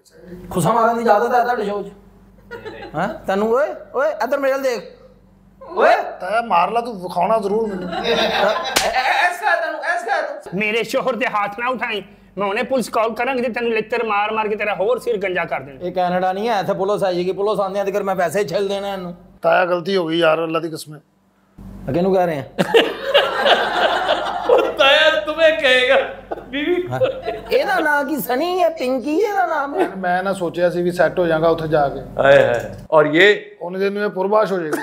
ਖੁਸ਼ਾ ਮਾਰਨ ਦੀ ਇਜਾਜ਼ਤ ਹੈ ਤੁਹਾਡੇ ਸ਼ੋਅ 'ਚ? ਹਾਂ ਤੈਨੂੰ ਓਏ ਓਏ ਇੱਧਰ ਮੇਰੇ ਵੱਲ ਦੇਖ। ਓਏ ਤੈ ਮਾਰ ਲਾ, ਤੂੰ ਵਿਖਾਉਣਾ ਜ਼ਰੂਰ ਮੈਨੂੰ। ਐਸਾ ਤੈਨੂੰ ਐਸਾ ਤੂੰ मेरे शोहर ते हाथ ना उठाई, मैं उन्हें पुलिस कॉल करांगी ते तेनू लित्तर मार मार के तेरा होर सिर गंजा कर देना। ਇਹ ਕੈਨੇਡਾ ਨਹੀਂ ਹੈ, ਇੱਥੇ ਪੁਲਿਸ ਆਏਗੀ। ਪੁਲਿਸ ਆਂਦਿਆਂ ਤੇ ਮੈਂ ਪੈਸੇ ਛਿਲ ਦੇਣਾ ਇਹਨੂੰ। ਤਾਇਆ ਗਲਤੀ ਹੋ ਗਈ ਯਾਰ, ਅੱਲਾ ਦੀ ਕਸਮ ਹੈ। ਕਿਹਨੂੰ ਕਹਿ ਰਹੇ ਆ? ताया तुम्हें कहेगा बीवी। ਇਹਦਾ ਨਾਂ ਕੀ ਸਨੀ ਹੈ? ਪਿੰਕੀ ਇਹਦਾ ਨਾਮ ਹੈ। ਮੈਂ ਨਾ ਸੋਚਿਆ ਸੀ ਵੀ ਸੈੱਟ ਹੋ ਜਾਗਾ ਉੱਥੇ ਜਾ ਕੇ। हाय हाय। और ये ਉਹਨੇ ਦਿਨ ਨੂੰ ਇਹ ਪੁਰਬਾਸ਼ ਹੋ ਜਾਏਗੀ,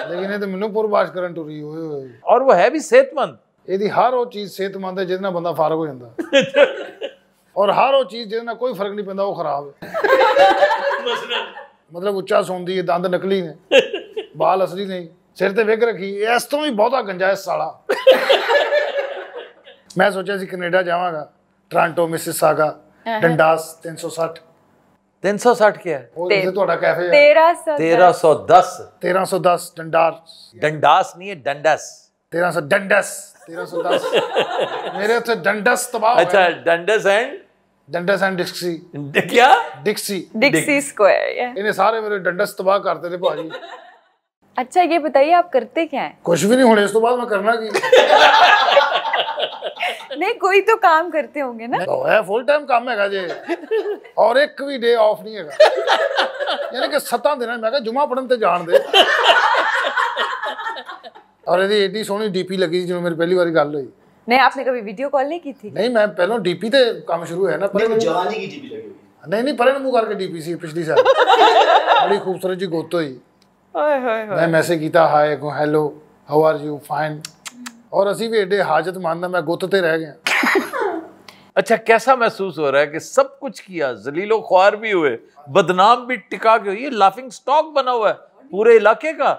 ਲੇਕਿਨ ਇਹ ਤੇ ਮੈਨੂੰ ਪੁਰਬਾਸ਼ ਕਰਨ ਟੁਰੀ ਹੋਏ ਹੋਏ। और वो है भी सेहतमंद। ਇਹਦੀ ਹਰ ਉਹ ਚੀਜ਼ ਸਿਹਤਮੰਦ ਹੈ ਜਿਹਦੇ ਨਾਲ ਬੰਦਾ ਫਾਰਗ ਹੋ ਜਾਂਦਾ, ਔਰ ਹਰ ਉਹ ਚੀਜ਼ ਜਿਹਦੇ ਨਾਲ ਕੋਈ ਫਰਕ ਨਹੀਂ ਪੈਂਦਾ ਉਹ ਖਰਾਬ ਹੈ। ਮਤਲਬ ਉੱਚਾ ਸੌਂਦੀ ਹੈ, ਦੰਦ ਨਕਲੀ ਨੇ, ਬਾਲ ਅਸਲੀ ਨਹੀਂ, ਸਿਰ ਤੇ ਵਿਗ ਰੱਖੀ, ਇਸ ਤੋਂ ਵੀ ਬਹੁਤਾ ਗੰਜਾ ਹੈ ਸਾਲਾ। ਮੈਂ ਸੋਚਿਆ ਸੀ ਕੈਨੇਡਾ ਜਾਵਾਂਗਾ, ਟੋਰਾਂਟੋ, ਮਿਸਿਸਾਗਾ, ਡੰਡਾਸ 360। 360 क्या है? ਉਹ ਜਿੱਥੇ ਤੁਹਾਡਾ ਕੈਫੇ ਹੈ 1310। 1310 ਡੰਡਾਸ। डंडास नहीं है डंडस। 1300 ਡੰਡਸ 1310। ਮੇਰੇ ਉੱਥੇ ਡੰਡਸ ਤਬਾਹ ਹੋਇਆ। अच्छा डंडस एंड ਡੰਡਸ ਐਂਡ ਡਿਕਸੀ। क्या? ਡਿਕਸੀ। डिक्सी स्क्वायर। ਇਹਨੇ ਸਾਰੇ ਮੇਰੇ ਡੰਡਸ ਤਬਾਹ ਕਰਤੇ थे ਭਾਜੀ। अच्छा ये बताइए आप करते क्या हैं? ਕੁਝ ਵੀ ਨਹੀਂ ਹੋਣੇ, ਇਸ ਤੋਂ ਬਾਅਦ ਮੈਂ ਕਰਨਾ ਕੀ? नहीं कोई तो काम करते होंगे ना। ਇਹ ਫੁੱਲ ਟਾਈਮ ਕੰਮ ਹੈਗਾ ਜੇ, ਔਰ ਇੱਕ ਵੀ ਡੇ ਆਫ ਨਹੀਂ ਹੈਗਾ। ਯਾਨੀ ਕਿ 7 ਦਿਨਾਂ ਮੈਂ ਕਿਹਾ ਜੁਮਾ ਪੜਨ ਤੇ ਜਾਣ ਦੇ। ਔਰ ਇਹਦੀ ਏਡੀ ਸੋਹਣੀ ਡੀਪੀ ਲੱਗੀ ਜਦੋਂ ਮੇਰੀ ਪਹਿਲੀ ਵਾਰੀ ਗੱਲ ਹੋਈ। नहीं आपने कभी वीडियो कॉल नहीं की थी? ਨਹੀਂ ਮੈਂ ਪਹਿਲਾਂ ਡੀਪੀ ਤੇ ਕੰਮ ਸ਼ੁਰੂ ਹੋਇਆ ਨਾ, ਪਰ जवानी की टीवी लगी हुई। नहीं परे ਨੂੰ ਕਰਕੇ ਡੀਪੀ ਸੀ ਪਿਛਲੀ ਸਾਲ। ਬੜੀ ਖੂਬਸੂਰਤ ਜੀ ਗੁੱਤ ਹੋਈ। ओए होए होए। ਮੈਂ ਮੈਸੇਜ ਕੀਤਾ, ਹਾਈ ਕੋ hello how are you, fine. ਔਰ ਅਸੀਂ ਵੀ ਏਡੇ ਹਾਜਤ ਮੰਨਦਾ, ਮੈਂ ਗੁੱਤ ਤੇ ਰਹਿ ਗਿਆ। अच्छा कैसा महसूस हो रहा है कि सब कुछ किया, जलीलो ख्वार भी हुए, बदनाम भी टिका के, ये लाफिंग स्टॉक बना हुआ है पूरे इलाके का,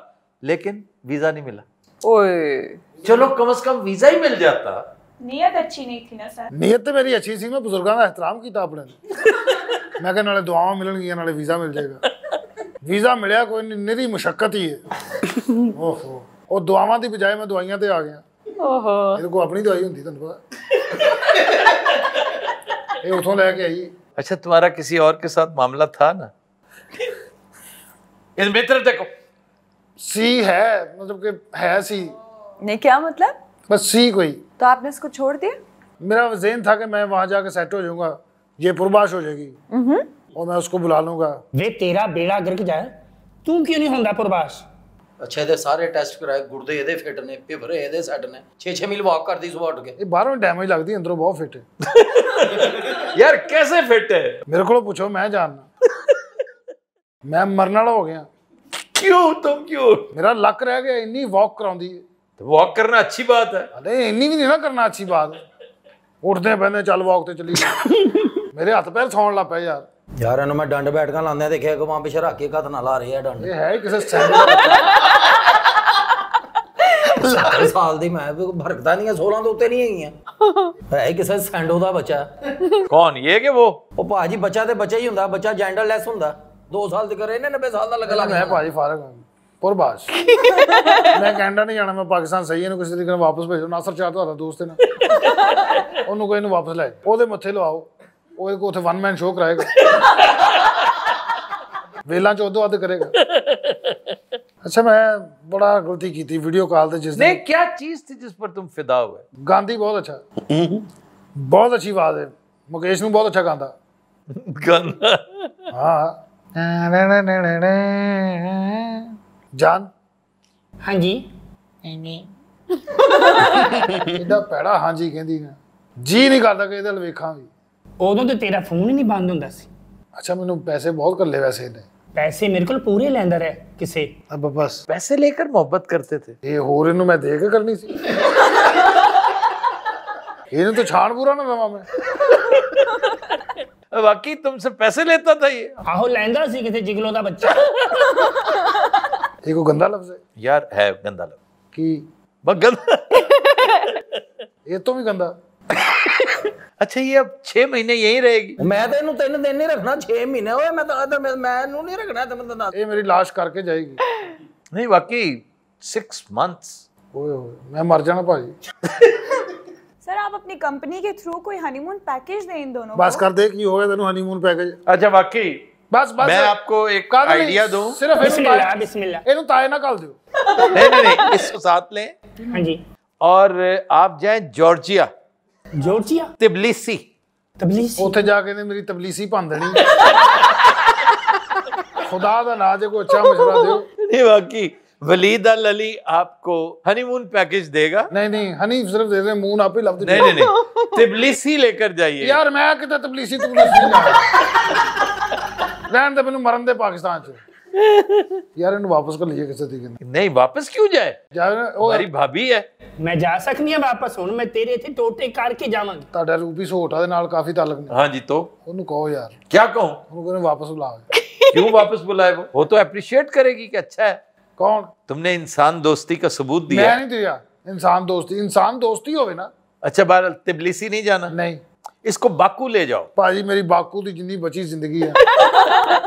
लेकिन वीजा नहीं मिला। ओए चलो कम से कम वीजा ही मिल जाता। नीयत अच्छी नहीं थी ना सर। ਨੀਅਤ ਤੇ ਮੇਰੀ ਅੱਛੀ ਸੀ, ਮੈਂ ਬਜ਼ੁਰਗਾਂ ਦਾ ਇਹਤਰਾਮ ਕੀਤਾ ਆਪਣੇ ਨੇ। ਮੈਂ ਕਿਹਾ ਨਾਲੇ ਦੁਆਵਾਂ ਮਿਲਣਗੀਆਂ ਨਾਲੇ ਵੀਜ਼ਾ ਮਿਲ ਜਾਏਗਾ। ਵੀਜ਼ਾ ਮਿਲਿਆ ਕੋਈ ਨਹੀਂ, ਨਿਰੀ ਮੁਸ਼ੱਕਤ ਹੀ ਹੈ। ਓਹੋ, ਉਹ ਦੁਆਵਾਂ ਦੀ ਬਜਾਏ ਮੈਂ ਦਵਾਈਆਂ ਤੇ ਆ ਗਿਆ। ओहो। ਇਹਦੇ ਕੋਲ ਆਪਣੀ ਦਵਾਈ ਹੁੰਦੀ ਤੁਹਾਨੂੰ ਪਤਾ। ਇਹ ਉਥੋਂ ਲੈ ਕੇ ਆਈ। अच्छा तुम्हारा किसी और के साथ मामला था ना? इन तरफ देखो। ਸੀ ਹੈ, मतलब कि है सी, नहीं क्या मतलब? बस सी कोई। तो आपने इसको छोड़ दिया? मेरा ज़हन था कि मैं वहाँ जाके सेट हो जाऊँगा, ये पुरबाश हो जाएगी और मैं उसको बुला लूँगा। वे तेरा बेड़ा गर्क जाए, ਤੂੰ ਕਿਉਂ ਨਹੀਂ ਹੁੰਦਾ ਪ੍ਰਭਾਸ? ਅੱਛਾ ਇਹਦੇ ਸਾਰੇ ਟੈਸਟ ਕਰਾਏ, ਗੁਰਦੇ ਇਹਦੇ ਫਿੱਟ ਨੇ, ਫੇਫੜੇ ਇਹਦੇ ਸੈੱਟ ਨੇ, 6-6 ਮੀਲ ਵਾਕ ਕਰਦੀ ਸੁਬਾਹ ਉੱਠ ਕੇ। ਇਹ ਬਾਹਰੋਂ ਡੈਮੇਜ ਲੱਗਦੀ, ਅੰਦਰੋਂ ਬਹੁਤ ਫਿੱਟ ਹੈ। यार कैसे फिट है? ਮੇਰੇ ਕੋਲੋਂ ਪੁੱਛੋ, ਮੈਂ ਜਾਣਦਾ। ਮੈਂ ਮਰਨ ਵਾਲਾ ਹੋ ਗਿਆ। क्यों? तुम क्यों? ਮੇਰਾ ਲੱਕ ਰਹਿ ਗਿਆ, ਇੰਨੀ ਵਾਕ ਕਰਾਉਂਦੀ ਹੈ। वॉक करना अच्छी बात है। अरे ਇੰਨੀ ਵੀ ਨਹੀਂ ਨਾ ਕਰਨਾ ਅੱਛੀ ਬਾਤ। ਉੱਠਦੇ ਬੈਠਦੇ ਚੱਲ ਵਾਕ ਤੇ ਚੱਲੀ। ਮੇਰੇ ਹੱਥ ਪੈਰ ਸੌਣ ਲੱਗ ਪਏ ਯਾਰ। ਯਾਰ ਇਹਨੂੰ ਮੈਂ ਡੰਡ ਬੈਠਕਾਂ ਲਾਉਂਦਿਆਂ ਦੇਖਿਆ ਕਿ ਮਾਂ ਪਿਛੇ ਰੱਖ ਕੇ ਹੱਥ ਨਾਲ ਲਾ ਰਹੇ ਆ ਡੰਡ। ਇਹ ਹੈ ਕਿਸੇ ਸਟੈਂਡ 70 ਸਾਲ ਦੀ ਮੈਂ ਭਰਕਦਾ ਨਹੀਂ, 16 ਤੋਂ ਉੱਤੇ ਨਹੀਂ ਹੈਗੀਆਂ। ਹੈ ਕਿਸੇ ਸੈਂਡੋ ਦਾ ਬੱਚਾ। कौन ये कि वो? ਉਹ ਭਾਜੀ ਬੱਚਾ ਤੇ ਬੱਚਾ ਹੀ ਹੁੰਦਾ, ਬੱਚਾ ਜੈਂਡਰਲੈਸ ਹੁੰਦਾ। 2 ਸਾਲ ਦੇ ਕਰੇ ਇਹਨੇ 90 ਸਾਲ ਦਾ ਲੱਗਾ ਲੱਗ ਮੈਂ ਭਾਜੀ ਫਾਰਗ ਹਾਂ ਪੁਰਬਾਸ਼। ਮੈਂ ਕੈਨੇਡਾ ਨਹੀਂ ਜਾਣਾ, ਮੈਂ ਪਾਕਿਸਤਾਨ ਸਹੀ। ਇਹਨੂੰ ਕਿਸੇ ਤਰੀਕੇ ਨਾਲ ਵਾਪਸ ਭੇਜੋ। ਨਾਸਰ ਚਾਹ ਤੁਹਾਡਾ ਦੋਸਤ ਹੈ ਨਾ, ਉਹਨੂੰ ਕੋਈ ਇਹਨੂੰ ਵਾਪਸ ਲੈ ਉਹਦੇ ਮੱਥੇ ਲਵਾਓ। ਉਹ ਇੱਕ ਉੱਥੇ 1 ਮੈਨ ਸ਼ੋਅ ਕਰਾਏਗਾ, ਵੇਲਾਂ ਚ ਉਦੋਂ ਅੱਧ ਕਰੇਗਾ। अच्छा मैं बड़ा गलती की थी वीडियो कॉल थे जिस नहीं, क्या चीज थी जिस पर तुम फिदा हुए? गांधी बहुत अच्छा, बहुत अच्छी बात है। मुकेश ने बहुत अच्छा गांधा गाना। हाँ जान हाँ जी इदा पैड़ा हाँ जी कहती ना जी नहीं करता कि इहदा वेखां भी। ਉਦੋਂ ਤੇ ਤੇਰਾ ਫੋਨ ਹੀ ਨਹੀਂ ਬੰਦ ਹੁੰਦਾ ਸੀ। अच्छा मैंने पैसे बहुत कर ले वैसे ने ਪੈਸੇ ਮੇਰੇ ਕੋਲ ਪੂਰੇ ਲੈਂਦਾ ਰਿਹਾ ਕਿਸੇ। अब बस पैसे लेकर मोहब्बत करते थे। ये होर इन्हू मैं दे के करनी सी। इन्हू तो छान पूरा ना दवा मैं। वाकई तुमसे पैसे लेता था ये? ਆਹੋ ਲੈਂਦਾ ਸੀ ਕਿਸੇ ਜਿਗਲੋ ਦਾ ਬੱਚਾ। ये कोई गंदा लफ्ज है यार? है गंदा लफ्ज कि बस गंदा। ये तो भी गंदा। अच्छा ये अब 6 महीने यहीं रहेगी? मैं तो ਇਹਨੂੰ 3 ਦਿਨ ਨਹੀਂ ਰੱਖਣਾ, 6 ਮਹੀਨੇ ਹੋਏ। ਮੈਂ ਤਾਂ ਮੈਂ ਇਹਨੂੰ ਨਹੀਂ ਰੱਖਣਾ ਤੇ ਮੈਂ ਤਾਂ ये मेरी लाश करके जाएगी। नहीं वाकई 6 months। ओए ओए मैं मर जाना भाजी। सर आप अपनी कंपनी के थ्रू कोई हनीमून पैकेज दें इन दोनों बस को? कर दे कि होगा तेनू हनीमून पैकेज। अच्छा वाकई बस बस मैं आपको एक आइडिया दूं। सिर्फ बिस्मिल्लाह बिस्मिल्लाह। इन्हू ताए ना कर दियो। नहीं इसको साथ लें हाँ जी। और आप जाएं जॉर्जिया, जॉर्जिया, तिबलिसी। तबलीसी ਉੱਥੇ ਜਾ ਕੇ ਨੇ ਮੇਰੀ ਤਬਲੀਸੀ ਭੰਨ ਦੇਣੀ। खुदा दा ना जे कोई अच्छा मशवरा दियो। नहीं वाकई वलीद अल अली आपको हनीमून पैकेज देगा। नहीं हनी सिर्फ दे रहे मुंह आप ही लफ्ज। नहीं तिबलिसी लेकर जाइए। यार मैं किते तबलीसी रहन दे, मैनू मरन दे पाकिस्तान च। यार इन्हू वापस कर लीजिए किसी तरीके नाल। नहीं वापस क्यों जाए? जाए हमारी भाभी है। मैं जा सकनी है वापस हुण? मैं तेरे इत्थे टोटे करके जावांगी। ਤੁਹਾਡਾ ਰੂਪੀ ਸੋਟਾ ਦੇ ਨਾਲ ਕਾਫੀ ਤਾਲੁਕ ਨੇ। हाँ जी तो ਉਹਨੂੰ ਕਹੋ ਯਾਰ। क्या कहूँ? ਉਹਨੂੰ ਕਹਿੰਦੇ ਵਾਪਸ ਬੁਲਾਓ। क्यों वापस बुलाए? वो तो अप्रिशिएट करेगी कि अच्छा है कौन? तुमने इंसान दोस्ती का सबूत दिया। मैं नहीं दिया इंसान दोस्ती होवे ना। अच्छा बहरहाल तिबलिसी नहीं जाना? नहीं इसको बाकू ले जाओ। ਭਾਜੀ ਮੇਰੀ ਬਾਕੂ ਦੀ ਜਿੰਨੀ ਬਚੀ ਜ਼ਿੰਦਗੀ ਹੈ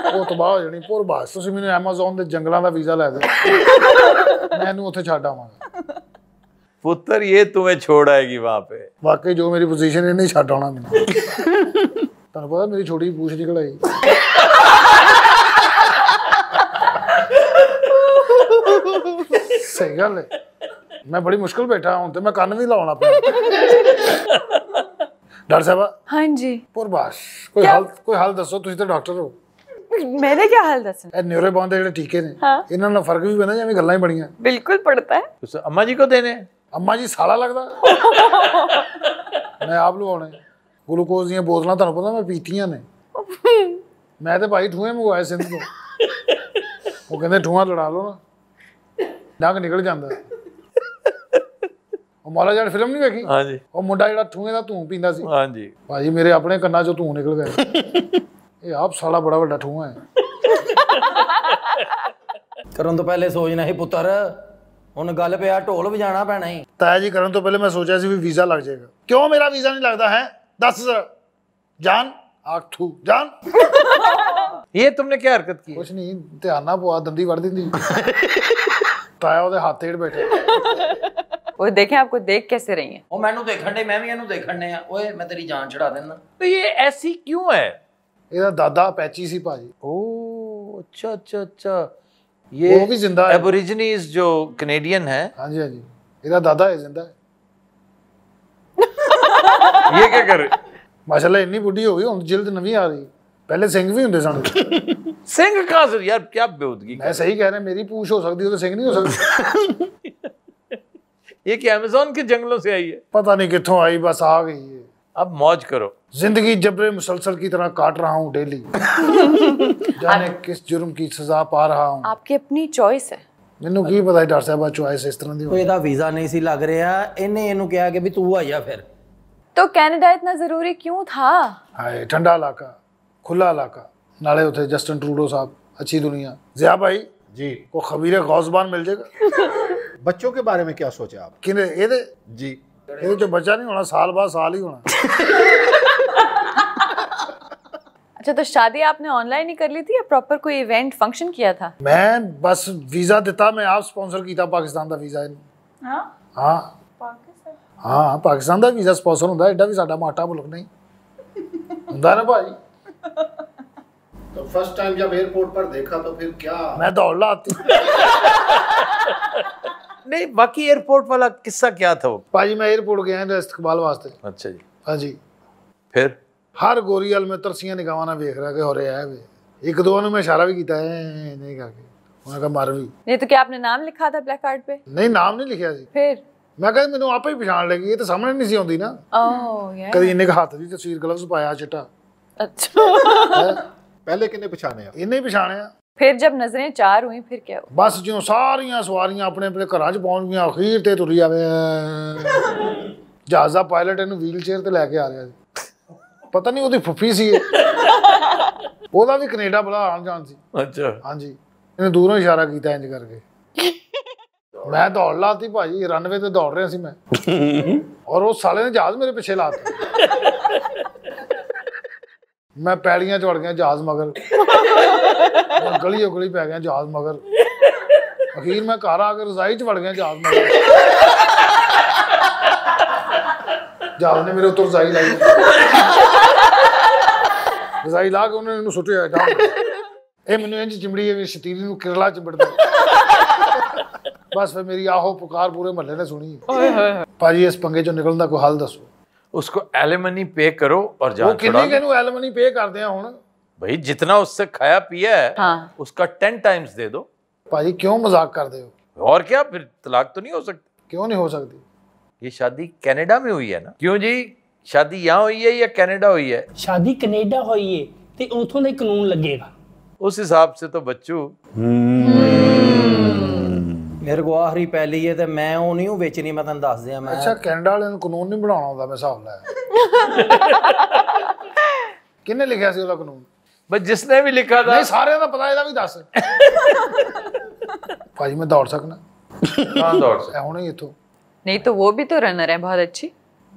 ਉਹ ਤਬਾਹ ਹੋ ਜਾਣੀ ਪੁਰਬਾਸ। ਤੁਸੀਂ ਮੈਨੂੰ ਐਮਾਜ਼ਨ ਦੇ ਜੰਗਲਾਂ ਦਾ ਵੀਜ਼ਾ ਲੈ ਦਿਓ, ਮੈਂ ਇਹਨੂੰ ਉੱਥੇ ਛੱਡ ਆਵਾਂਗਾ। पुत्र ये तुम्हें छोड़ आएगी वहां पे। ਵਾਕਈ ਜੋ ਮੇਰੀ ਪੋਜੀਸ਼ਨ ਇਹ ਨਹੀਂ ਛੱਡ ਆਉਣਾ ਮੈਨੂੰ। ਤੁਹਾਨੂੰ ਪਤਾ ਮੇਰੀ ਛੋਟੀ ਪੂਛ ਨਿਕਲ ਆਈ। ਸਹੀ ਗੱਲ ਹੈ, ਮੈਂ ਬੜੀ ਮੁਸ਼ਕਿਲ ਬੈਠਾ ਹੁਣ ਤੇ ਮੈਂ ਕੰਨ ਵੀ ਲਾਉਣਾ ਪਿਆ। डॉक्टर साहब। हाँ जी पुरबाश कोई हल दसो, तुसीं तो डॉक्टर हो। मैंने क्या हाल दसना? ਇਹ ਨਿਊਰੋ ਬੰਦ ਦੇ ਜਿਹੜੇ ਟੀਕੇ ਨੇ ਇਹਨਾਂ ਨਾਲ ਫਰਕ ਵੀ ਪੈਂਦਾ ਜਿਵੇਂ ਗੱਲਾਂ ਹੀ ਬੜੀਆਂ। बिल्कुल पड़ता है। तो अम्मा जी को देने? ਅੰਮਾ ਜੀ ਸਾਲਾ ਲੱਗਦਾ। ਮੈਂ ਆਪ ਲਵਾਉਣੇ ਗਲੂਕੋਜ਼ ਦੀਆਂ ਬੋਤਲਾਂ, ਤੁਹਾਨੂੰ ਪਤਾ ਮੈਂ ਪੀਤੀਆਂ ਨੇ। ਮੈਂ ਤੇ ਭਾਈ ਠੂਏ ਮੰਗਵਾਏ ਸਿੰਧ ਤੋਂ। ਉਹ ਕਹਿੰਦੇ ਠੂਆ ਲੜਾ ਲਓ ਨਾ, ਡੰਗ ਨਿਕਲ ਜਾਂਦਾ। ਉਹ ਮਾਲਾ ਜਾਨ ਫਿਲਮ ਨਹੀਂ ਵੇਖੀ? हाँ जी ਉਹ ਮੁੰਡਾ ਜਿਹੜਾ ਠੂਏ ਦਾ ਧੂੰ ਪੀਂਦਾ ਸੀ। हाँ जी ਭਾਜੀ ਮੇਰੇ ਆਪਣੇ ਕੰਨਾਂ ਚੋਂ ਧੂੰ ਨਿਕਲ ਗਿਆ। ਇਹ ਆਪ ਸਾਲਾ ਬੜਾ ਵੱਡਾ ਠੂਆ ਹੈ। ਕਰਨ ਤੋਂ ਪਹਿਲੇ ਸੋਚਣਾ ਸੀ ਪੁੱਤਰ, ਹੁਣ ਗੱਲ ਪਿਆ ਢੋਲ ਵਜਾਣਾ ਪੈਣਾ ਹੀ। ਤਾਇਆ ਜੀ ਕਰਨ ਤੋਂ ਪਹਿਲੇ ਮੈਂ ਸੋਚਿਆ ਸੀ ਵੀ ਵੀਜ਼ਾ ਲੱਗ ਜਾਏਗਾ। ਕਿਉਂ ਮੇਰਾ ਵੀਜ਼ਾ ਨਹੀਂ ਲੱਗਦਾ ਹੈ? ਦੱਸ ਜ਼ਰਾ ਜਾਨ। ਆਖੂ ਜਾਨ। ये तुमने क्या हरकत की? ਕੁਛ ਨਹੀਂ, ਧਿਆਨ ਨਾ ਪਵਾ, ਦੰਦੀ ਵੜ ਦਿੰਦੀ। ਤਾਇਆ ਉਹਦੇ ਹੱਥ ਏੜ ਬੈਠੇ। वो देखें आपको देख कैसे रही है। ਉਹ ਮੈਨੂੰ ਦੇਖਣ ਦੇ, ਮੈਂ ਵੀ ਇਹਨੂੰ ਦੇਖਣ ਦੇ ਆ। ਓਏ ਮੈਂ ਤੇਰੀ ਜਾਨ ਛੁਡਾ ਦੇਣਾ। तो ये ऐसी क्यों है? ਇਹਦਾ ਦਾਦਾ ਪੈਚੀ ਸੀ ਭਾਜੀ। ओह अच्छा ये वो भी जिंदा है। एबोरिजिनीज जो कैनेडियन है। हाँ जी ਇਹਦਾ ਦਾਦਾ ਹੈ जिंदा है। ये क्या कर रहे? माशाल्लाह ਇੰਨੀ ਬੁੱਢੀ ਹੋ ਗਈ, ਹੁਣ ਜਿਲਦ ਨਵੀਂ ਆ ਰਹੀ। पहले सिंह भी होंगे सन। सिंह कहाँ से यार, क्या बेहूदगी। मैं सही कह रहा, मेरी पूछ हो सकती है तो सिंह नहीं हो सकती। ये कि अमेज़न के जंगलों से आई है, पता नहीं कितों आई, बस आ गई है। अब मौज करो। जिंदगी जबरे मुसलसल की तरह काट रहा हूँ डेली। जाने किस जुर्म की सजा पा रहा हूँ। आपकी अपनी चॉइस है। मैनू की पता है डॉक्टर साहब चॉइस इस तरह दी। कोई ਇਹਦਾ ਵੀਜ਼ਾ नहीं सी लग रहा, इन्हें ਇਹਨੂੰ ਕਿਹਾ कि भी तू आ जा फिर। तो कनाडा इतना जरूरी क्यों था? हाय ठंडा इलाका, खुला इलाका, नाले उथे जस्टिन ट्रूडो साहब, अच्छी दुनिया। ज़िया भाई जी, को खबीर गौसबान मिल जाएगा। बच्चों के बारे में क्या सोचे आप? किने ਇਹਦੇ जी, ਇਹਦੇ ਚ ਬੱਚਾ नहीं होना, साल बाद साल ही होना। अच्छा, तो शादी आपने ऑनलाइन ही कर ली थी या प्रॉपर कोई इवेंट फंक्शन किया था? मैं बस वीजा दिता, मैं आप स्पॉन्सर किया पाकिस्तान का वीजा। हाँ हाँ पाकिस्तान हाँ, पाकिस्तान का वीजा स्पॉन्सर होंगे, एडा भी साडा माटा मुल्क नहीं होंगे ना भाई। तो फर्स्ट टाइम जब एयरपोर्ट पर देखा तो फिर क्या? मैं दौड़ लाती। नहीं, बाकी एयरपोर्ट वाला किस्सा क्या था वो? भाजी मैं एयरपोर्ट गया है इस्तकबाल वास्ते। अच्छा जी, हाँ जी। फिर हर गोरी वाल मैं तरसियां निगाहां नाल वेख रहा कि हो रहा है वे। एक दो ने मैं इशारा भी किया है नहीं करके, उन्होंने कहा मर भी। नहीं तो क्या आपने नाम लिखा था ब्लैक कार्ड पे? नहीं, नाम नहीं लिखा सी। फिर मैं कहा मैनू आपे ही पछाण लगी, ये तो सामने नहीं सी आउंदी ना। ओह यार, कभी इन्ने हाथ दी तस्वीर, ग्लव्स पाया चिट्टा। अच्छा। पहले किन्ने पछाने? इन्ने ही पछाणिया। फिर जब नजरें चार हुई फिर क्या हुआ? बस जो सारियां सवारियां अपने अपने घरां च पहुंच गईयां, अखीर ते तुरी आवे। जहाज़ दा पायलट इन्हू व्हील चेयर ते लैके आ रहा सी, पता नहीं ਉਹਦੀ ਫੁੱਫੀ ਸੀ ਉਹਦਾ ਵੀ ਕੈਨੇਡਾ ਬੜਾ ਆਣ ਜਾਣ ਸੀ। अच्छा, ਹਾਂਜੀ, ਇਹਨੇ ਦੂਰੋਂ ਇਸ਼ਾਰਾ ਕੀਤਾ ਇੰਜ ਕਰਕੇ। ਮੈਂ ਦੌੜ ਲਾਤੀ ਭਾਜੀ, ਰਨਵੇ ਤੇ ਦੌੜ ਰਿਹਾ ਸੀ ਮੈਂ, ਔਰ ਉਹ ਸਾਲੇ ਨੇ ਜਹਾਜ਼ ਮੇਰੇ ਪਿੱਛੇ ਲਾਤਾ। ਮੈਂ ਪੈਲੀਆਂ ਚ ਵੜ ਗਿਆ ਜਹਾਜ਼ ਮਗਰ, ਗਲੀਓ ਗਲੀ ਪੈ ਗਿਆ ਜਹਾਜ਼ ਮਗਰ। ਅਖੀਰ ਮੈਂ ਘਰ ਆ ਕੇ ਰਜ਼ਾਈ ਚ ਵੜ ਗਿਆ ਜਹਾਜ਼ ਮਗਰ। ਜਹਾਜ਼ ਨੇ ਮੇਰੇ ਉੱਤੇ ਰਜ਼ਾਈ ਲਾਈ, ਰਜ਼ਾਈ ਲਾ ਕੇ ਉਹਨੇ ਇਹਨੂੰ ਸੁੱਟਿਆ ਡਾਂ। ਇਹ ਮੈਨੂੰ ਇੰਜ ਚਿਮੜੀ ਵੀ ਸ਼ਤੀਰੀ ਨੂੰ ਕਿਰਲਾ ਚਿੰਬੜਦਾ। बस फिर मेरी आहो पुकार पूरे महल्ले ने सुनी। भाजी इस पंगे चो निकलने का कोई हल दसो। उसको एलिमनी पे करो और जान वो किन्नी के नु एलिमनी पे करते हैं हुण? भाई जितना उससे खाया पिया है, हाँ। उसका 10 टाइम्स दे दो। भाजी क्यों मजाक करते हो? और क्या, फिर तलाक तो नहीं हो सकती? क्यों नहीं हो सकती? ये शादी कनाडा में हुई है ना? क्यों जी, शादी यहाँ हुई है या कनाडा हुई है? शादी कनेडा होई है ते उथों दा कानून लगेगा उस हिसाब से तो बच्चू मेरे को आखरी पैली है ते मैं वो नहीं हूं बेचनी, मैं तन दस दिया। मैं अच्छा, कनाडा वाले ने कानून नहीं बनाना होंदा, मैं हिसाब लाया। किन्ने लिखा सी ओदा कानून? बस जिसने भी लिखा था। नहीं, सारे दा पता, एदा भी दस। भाजी मैं दौड़ सकना? कहां दौड़ सकता? हुणे ही इथों। नहीं तो वो भी तो रनर है बहुत अच्छी।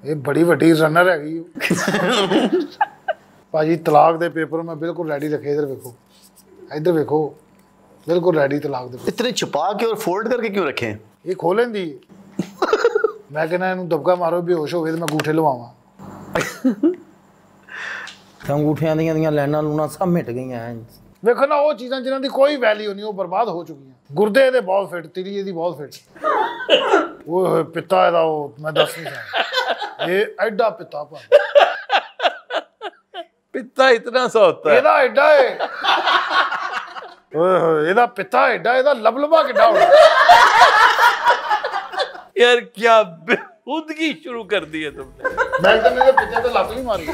ये बड़ी वड्डी रनर हैगी। भाजी तलाक दे पेपर मैं बिल्कुल रेडी रखे, इधर देखो, इधर देखो, बिल्कुल रेडी तलाक दे। इतने छुपा के और फोल्ड करके क्यों रखे? ये खोलें दी। मैं कहना इन्हू दबका मारो, बेहोश हो गए तो मैं अंगूठे लवावां। अंगूठियां दियां लाइनां लूना सब मिट गईयां। देखो ना, वो चीज़ां जिन्हां दी कोई वैल्यू नहीं, वो बर्बाद हो चुकी हैं। गुर्दे दे बहुत फिट, तिली दी बहुत फिट। वो पिता है वो मैं दस नहीं सकता, ये एडा पिता पा पिता इतना सा होता है? एदा एडा है। ओए होए, एदा पिता एडा, एदा लबलबा किड्डा होना। यार क्या बेहूदगी शुरू कर दी है तुमने। मैं तो मेरे पिता तो लत नहीं मारी।